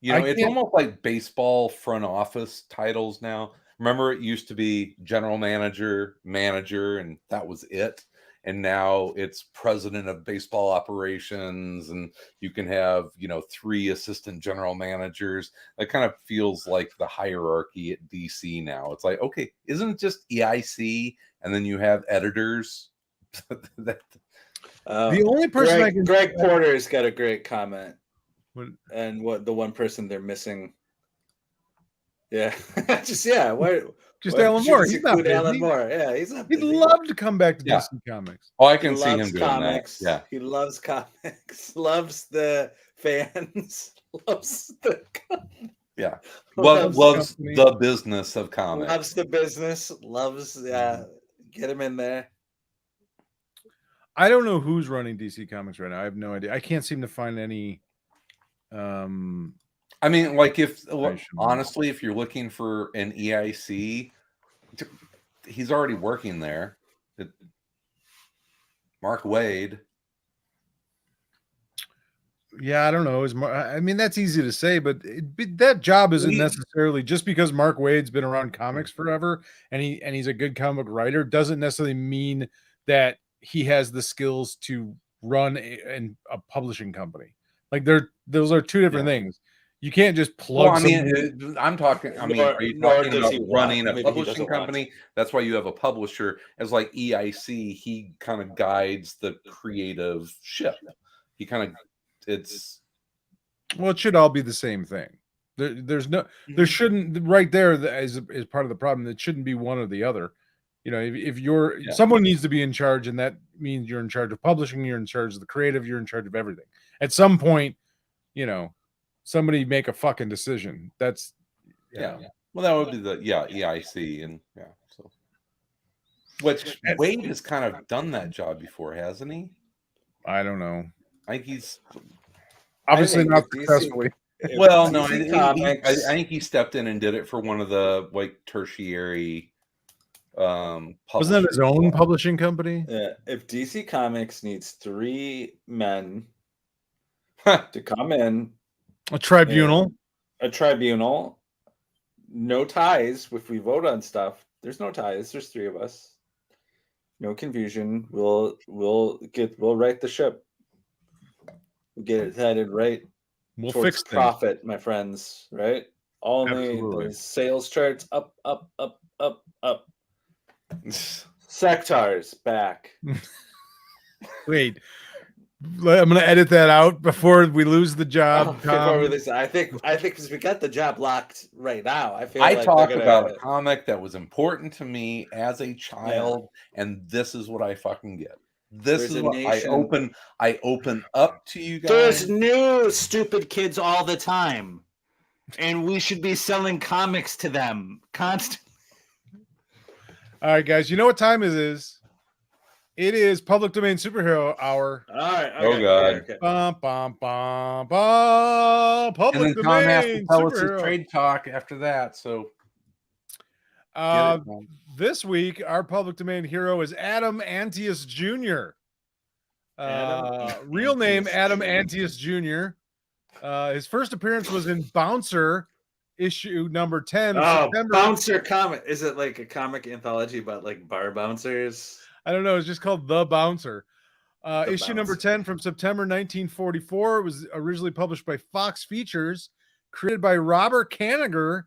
It's almost like baseball front office titles now. Remember, it used to be general manager, and that was it. And now it's president of baseball operations, and you can have, 3 assistant general managers. That kind of feels like the hierarchy at DC now. It's like, okay, isn't it just EIC, and then you have editors? The only person Greg Porter's got a great comment. And what the one person they're missing? Yeah, Alan Moore. He's not Alan Moore. Yeah, he's not. He'd love to come back to DC Comics. Oh, I can see him doing comics. that. Yeah, he loves comics. Loves the fans. Loves the. Loves the business of comics. Loves the business. Loves. Get him in there. I don't know who's running DC Comics right now. I have no idea. I can't seem to find any. I mean, like honestly, if you're looking for an EIC, he's already working there. Mark Waid. Yeah, I don't know. I mean, that's easy to say, but that job isn't necessarily just because Mark Waid's been around comics forever and he's a good comic writer doesn't necessarily mean that he has the skills to run a publishing company. Like those are two different things. You can't just plug. Well, I'm talking. Are you talking about running a publishing company? That's why you have a publisher. As like EIC, he kind of guides the creative ship. He kind of it should all be the same thing. There shouldn't right there is part of the problem. It shouldn't be one or the other. If someone needs to be in charge, and that means you're in charge of publishing, you're in charge of the creative, you're in charge of everything. At some point, somebody make a fucking decision. That's Well, that would be the EIC and so. Which Wade has kind of done that job before, hasn't he? I don't know. I think he's obviously not successfully. Well, no, I think he stepped in and did it for one of the tertiary. Wasn't that his own publishing company? Yeah. If DC Comics needs 3 men to come in, a tribunal, no ties. If we vote on stuff, there's no ties. There's 3 of us. No confusion. We'll right the ship. We'll get it headed right. We'll fix profit, my friends. Right. Only the sales charts up. Sectars back. Wait, I'm gonna edit that out before we lose the job. I think because we got the job locked right now. I talk about a comic that was important to me as a child, and this is what I fucking get. This is what I open up to you guys. There's new stupid kids all the time, and we should be selling comics to them constantly. All right, guys. You know what time it is? It is Public Domain Superhero Hour. All right. Okay, oh God. Okay. Bum, bum, bum, bum. Public and then Domain Tom has to tell us his Superhero. trade talk after that. So, Get it done. This week, our public domain hero is Adam Antius Jr. Real name Adam Antius Jr. His first appearance was in Bouncer issue number 10 of September. Bouncer comic. Is it like a comic anthology about like bar bouncers? I don't know. It's just called The Bouncer. The Issue number Bouncer. 10 from September 1944. It was originally published by Fox Features, created by Robert Kanigher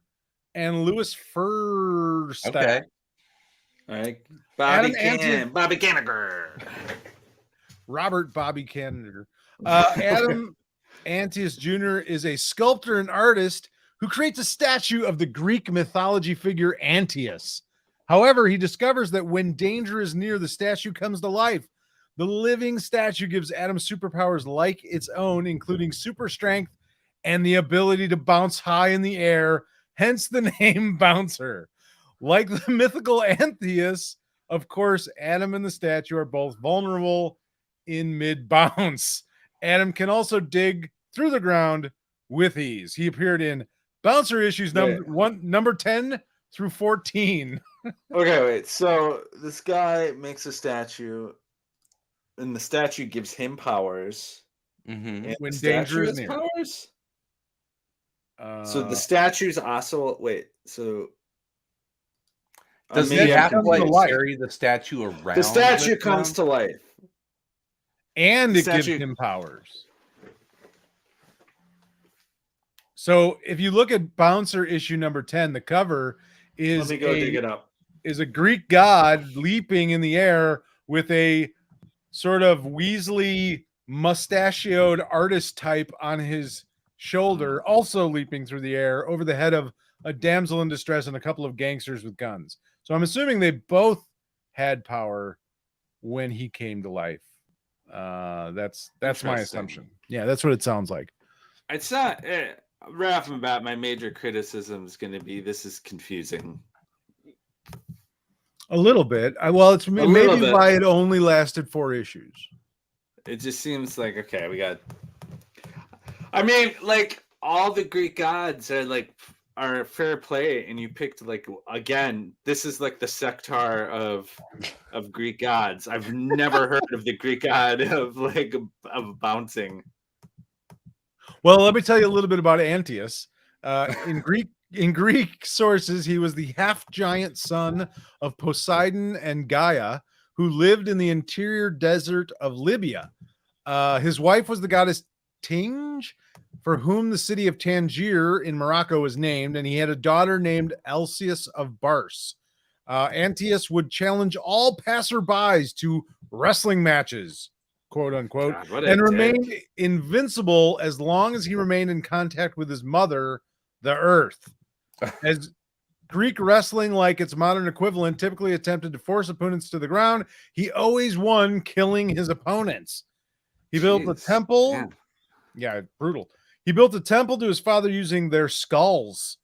and Louis Furstack. Okay. All right. Adam Bobby Kanigher. Robert Bobby Kanigher. Adam Antius Jr. is a sculptor and artist who creates a statue of the Greek mythology figure Antius. However, he discovers that when danger is near, the statue comes to life. The living statue gives Adam superpowers like its own, including super strength and the ability to bounce high in the air, hence the name Bouncer. Like the mythical Antius, of course, Adam and the statue are both vulnerable in mid-bounce. Adam can also dig through the ground with ease. He appeared in Bouncer issues number 10 through 14. Okay, wait. So this guy makes a statue, and the statue gives him powers. Mm-hmm. And When the danger statue is has near. powers. So the statue's also So Does mean, he yeah, have to comes to like life. carry the statue around? the statue with comes him? to life. And it Statue- gives him powers. So if you look at Bouncer issue number 10, the cover Let me go dig it up. is a Greek god leaping in the air with a sort of Weasley mustachioed artist type on his shoulder, also leaping through the air over the head of a damsel in distress and a couple of gangsters with guns. So I'm assuming they both had power when he came to life. That's my Interesting. assumption. Yeah, that's what it sounds like. It's not right off the bat. My major criticism is going to be this is confusing. A little bit. Well, it's little maybe bit. why it only lasted 4 issues. It just seems like okay, we got. I mean, like all the Greek gods are fair play, and you picked like again. This is like the sectar of Greek gods. I've never heard of the Greek god of bouncing. Well, let me tell you a little bit about Antius. In Greek sources, he was the half-giant son of Poseidon and Gaia, who lived in the interior desert of Libya. His wife was the goddess Tinge, for whom the city of Tangier in Morocco was named, and he had a daughter named Alceus of Bars. Antius would challenge all passerbys to wrestling matches, quote unquote, God, what a and dick. remained invincible as long as he remained in contact with his mother, the Earth. As Greek wrestling, like its modern equivalent, typically attempted to force opponents to the ground, he always won, killing his opponents. He built a Jeez, temple. man. Yeah, brutal. He built a temple to his father using their skulls.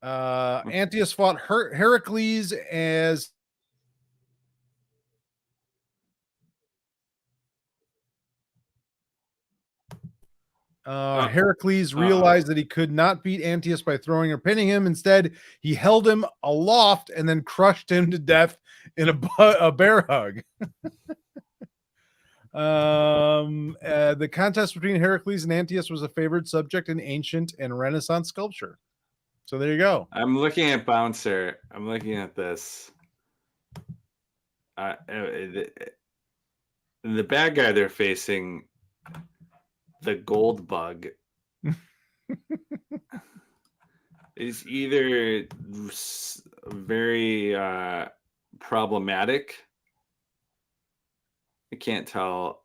Antius fought Heracles as Heracles realized that he could not beat Antius by throwing or pinning him. Instead, he held him aloft and then crushed him to death in a bear hug. The contest between Heracles and Antius was a favored subject in ancient and Renaissance sculpture. So there you go. I'm looking at Bouncer. I'm looking at this. The bad guy they're facing, the gold bug, is either very problematic. I can't tell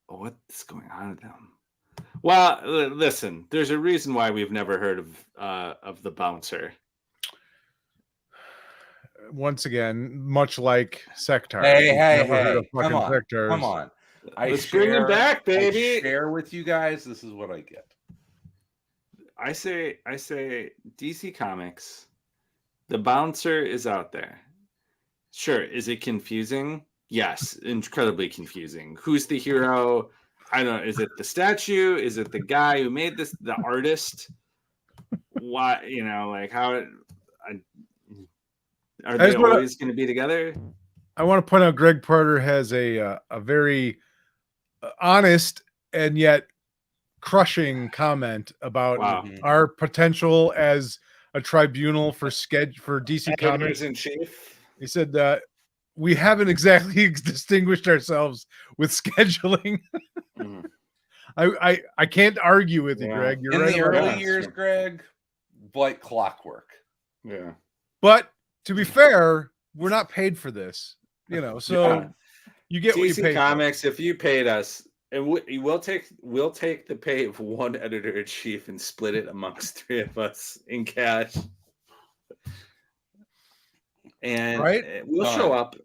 what's going on with them. Well, listen, there's a reason why we've never heard of the Bouncer. Once again, much like Sectar. Hey, Never heard of come fucking on, Sectars. come on. Let's bring him back, baby. I share with you guys. This is what I get. I say DC Comics, the Bouncer is out there. Sure, is it confusing? Yes, incredibly confusing. Who's the hero? I don't know. Is it the statue? Is it the guy who made this? The artist? Why? How? Are I they just wanna- always going to be together? I want to point out Greg Porter has a very honest and yet crushing comment about Wow. our potential as a tribunal for DC Comics. Editors in chief. He said we haven't exactly distinguished ourselves with scheduling. Mhm. I can't argue with you, Yeah. Greg. You're In right the about early that. years, Sure. Greg, like clockwork. Yeah. But to be fair, we're not paid for this, so Yeah. you get what you DC pay Comics, if you paid us, and we'll take the pay of one editor in chief and split it amongst three of us in cash. And Right? we'll show up.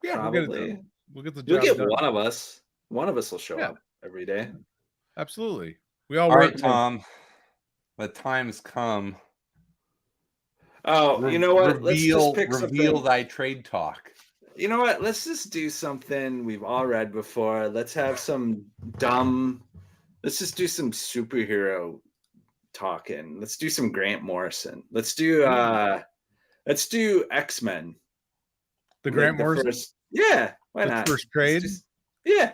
Yeah, Probably. we'll get the You'll job get done. one of us. One of us will show Yeah. up every day. Absolutely. We all All work. right, Tom. The time has come. Oh, you know what? Let's just pick reveal something. thy trade talk. You know what? Let's just do something we've all read before. Let's have some dumb. Let's just do some superhero talking. Let's do some Grant Morrison. Let's do X-Men. The Grant Morrison. First, yeah, why The not? first trade? Yeah.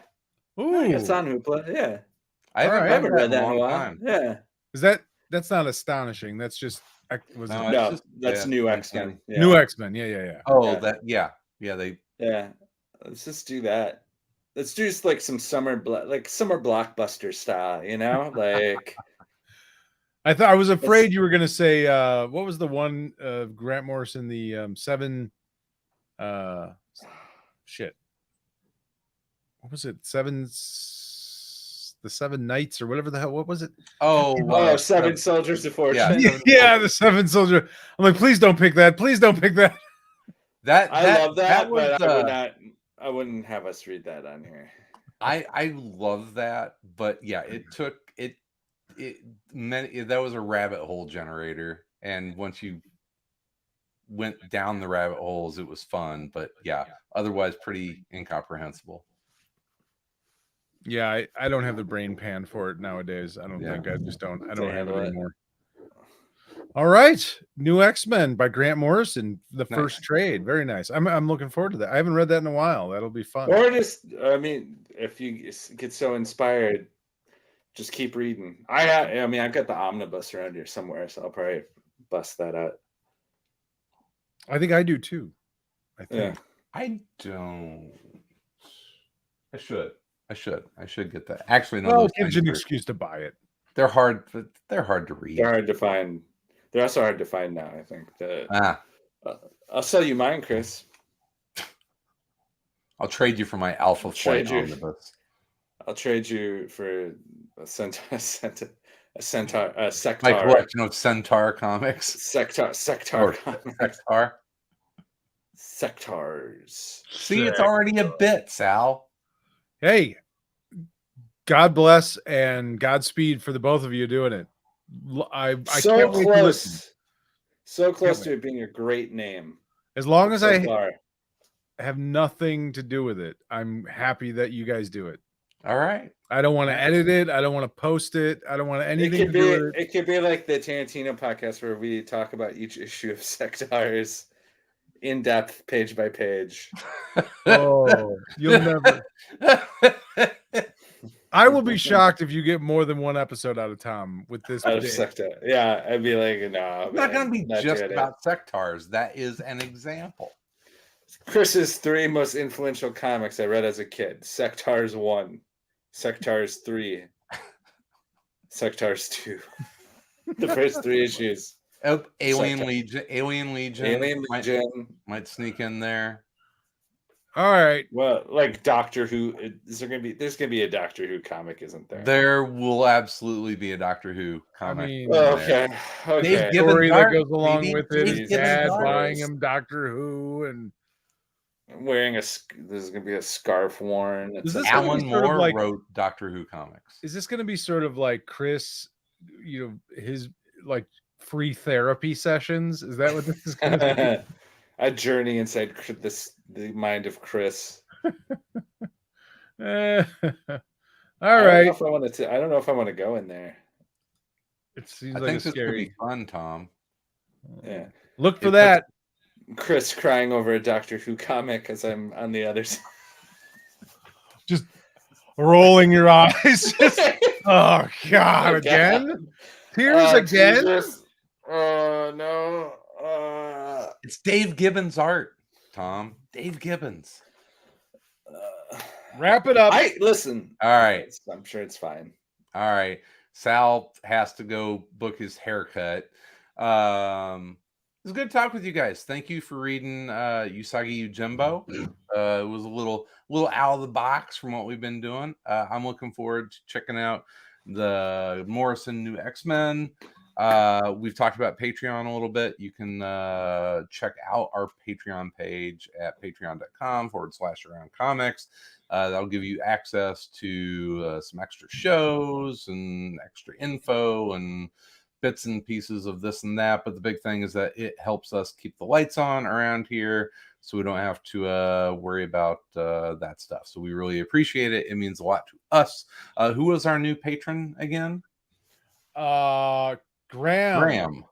Ooh, It's on Hoopla. Yeah. I haven't, Alright. I haven't read in that a in a long while. time. Yeah. is that's not astonishing. That's just was No, it it's No, just- that's yeah, new I'm X-Men. Yeah. new X-Men? Yeah. Oh, Yeah. they Yeah. Let's just do that. Let's do just like some summer blockbuster style, like I was afraid you were going to say what was the one Grant Morrison, the seven shit. What was it? The Seven Knights or whatever the hell. What was it? Seven Soldiers of Fortune. Yeah, the Seven Soldier. I'm like, please don't pick that. Please don't pick that. I love that, was but I wouldn't have us read that on here. I love that, but yeah, it that was a rabbit hole generator, and once you went down the rabbit holes, it was fun, but yeah, otherwise pretty incomprehensible. Yeah, I don't have the brain pan for it nowadays. I don't Yeah. think I just don't. I don't have handle it it. anymore. All right, New X-Men by Grant Morrison, the Nice. first trade. Very nice. I'm looking forward to that. I haven't read that in a while. That'll be fun. Or just, if you get so inspired, just keep reading. I've got the omnibus around here somewhere, so I'll probably bust that out. I think I do too. I think. Yeah. I don't. I should get that. Actually, no. Well, those it gives things you an are- excuse to buy it. They're hard. They're hard to read. They're hard to find. They're also hard to find now, I think. I'll sell you mine, Chris. I'll trade you for my Alpha Trade Flight you. omnibus. I'll trade you for a sectar. My collection of Centaur comics. Sectar Or comics. Centaur. Sectars. See, it's already a bit, Sal. Hey, God bless and Godspeed for the both of you doing it. I So can't wait to listen. close. So close Can't to it being a great name. As long as so I far. have nothing to do with it, I'm happy that you guys do it. All right. I don't want to edit it. I don't want to post it. I don't want anything to do with it. It could be like the Tarantino podcast where we talk about each issue of Sectars in depth, page by page. Oh, you'll never. I will be shocked if you get more than one episode out of Tom with this. Out of bit. Sectar. Yeah, I'd be like, no. It's not going to be not just doing it. about Sectars. That is an example. Chris's 3 most influential comics I read as a kid: Sectars 1, Sectars 3, Sectars 2. The first 3 issues. Oh, Alien Sectar. Legion. Alien Legion. Alien Legion. Might sneak in there. All right. Well, like Doctor Who. There's gonna be a Doctor Who comic, isn't there? There will absolutely be a Doctor Who comic. mean- in there. Okay. They've given Story that Dark, goes along baby. with it. They've His given dad Dark. buying him Doctor Who, and I'm wearing there's gonna be a scarf worn. Is this Alan gonna be sort of Moore like- wrote Doctor Who comics. is this going to be sort of like Chris? His like free therapy sessions. Is that what this is going to be? A journey inside the mind of Chris. All I don't right. know if I don't know if I want to go in there. It seems I like think a this could be scary. fun, Tom. Yeah. Look for It that. Chris crying over a Doctor Who comic as I'm on the other side. Just rolling your eyes. Oh God! Oh, Again? God. Tears again? Jesus. Oh no. It's Dave Gibbons' art, Tom. Dave Gibbons. Wrap it up. Listen. All right. I'm sure it's fine. All right. Sal has to go book his haircut. It was good to talk with you guys. Thank you for reading Usagi Yojimbo. It was a little out of the box from what we've been doing. I'm looking forward to checking out the Morrison New X-Men. We've talked about Patreon a little bit. You can check out our Patreon page at patreon.com/aroundcomics. That'll give you access to some extra shows and extra info and bits and pieces of this and that. But the big thing is that it helps us keep the lights on around here, so we don't have to worry about that stuff. So we really appreciate it. It means a lot to us. Who was our new patron again? Graham.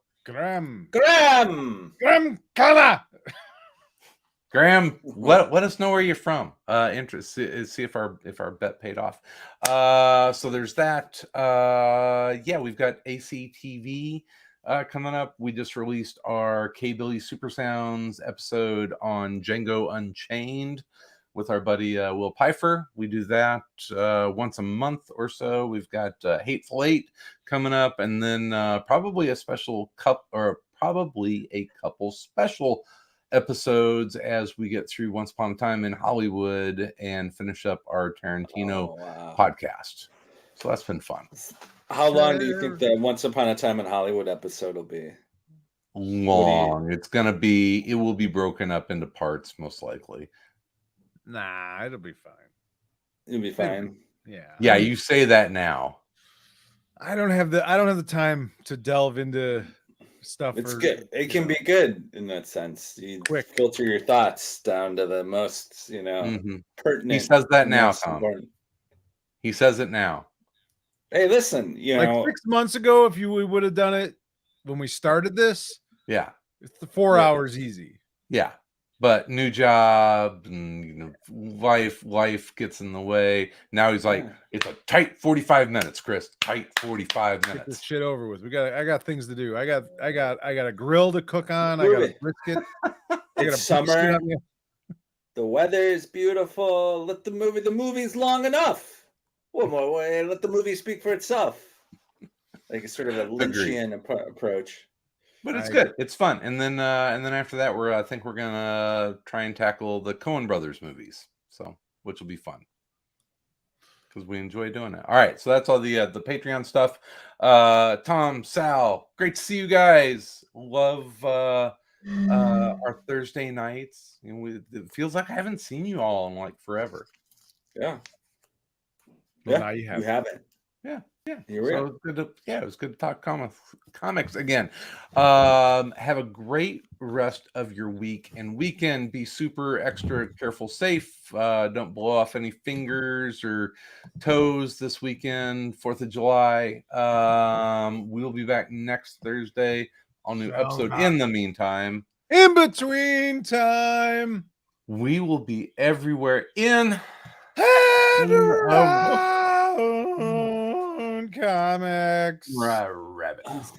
Graham, let us know where you're from. See if our bet paid off. So there's that. Yeah, we've got ACTV coming up. We just released our K-Billy Super Sounds episode on Django Unchained with our buddy Will Pfeiffer. We do that once a month or so. We've got Hateful Eight coming up, and then probably a couple special episodes as we get through Once Upon a Time in Hollywood and finish up our Tarantino podcast. So that's been fun. How long do you think the Once Upon a Time in Hollywood episode will be? Long. It will be broken up into parts, most likely. Nah, it'll be fine. It'll be fine. Yeah, you say that now. I don't have the time to delve into stuff. It's good. It can be good in that sense. You filter your thoughts down to the most, pertinent. He says that now, Tom. Important. He says it now. Hey, listen, 6 months ago, if we would have done it when we started this, it's the 4 hours easy. Yeah. But new job and life gets in the way. Now he's like, it's a tight 45 minutes, Chris. Tight 45 minutes. Get this shit over with. I got things to do. I got a grill to cook on. I got a brisket. It's summer. The weather is beautiful. Let the movie's long enough. One more way. Let the movie speak for itself. Like a sort of a Lynchian approach. But it's good. It's fun. And then after that, I think we're gonna try and tackle the Coen Brothers movies. So, which will be fun because we enjoy doing it. All right, so that's all the Patreon stuff. Tom, Sal, great to see you guys. Love our Thursday nights. It feels like I haven't seen you all in like forever. Yeah. Well, now you haven't. Yeah. So it was good to talk comics again. Have a great rest of your week and weekend. Be super extra careful, safe. Don't blow off any fingers or toes this weekend, 4th of July. We'll be back next Thursday on a new episode. In the meantime, in between time, we will be everywhere in comics. Rabbits.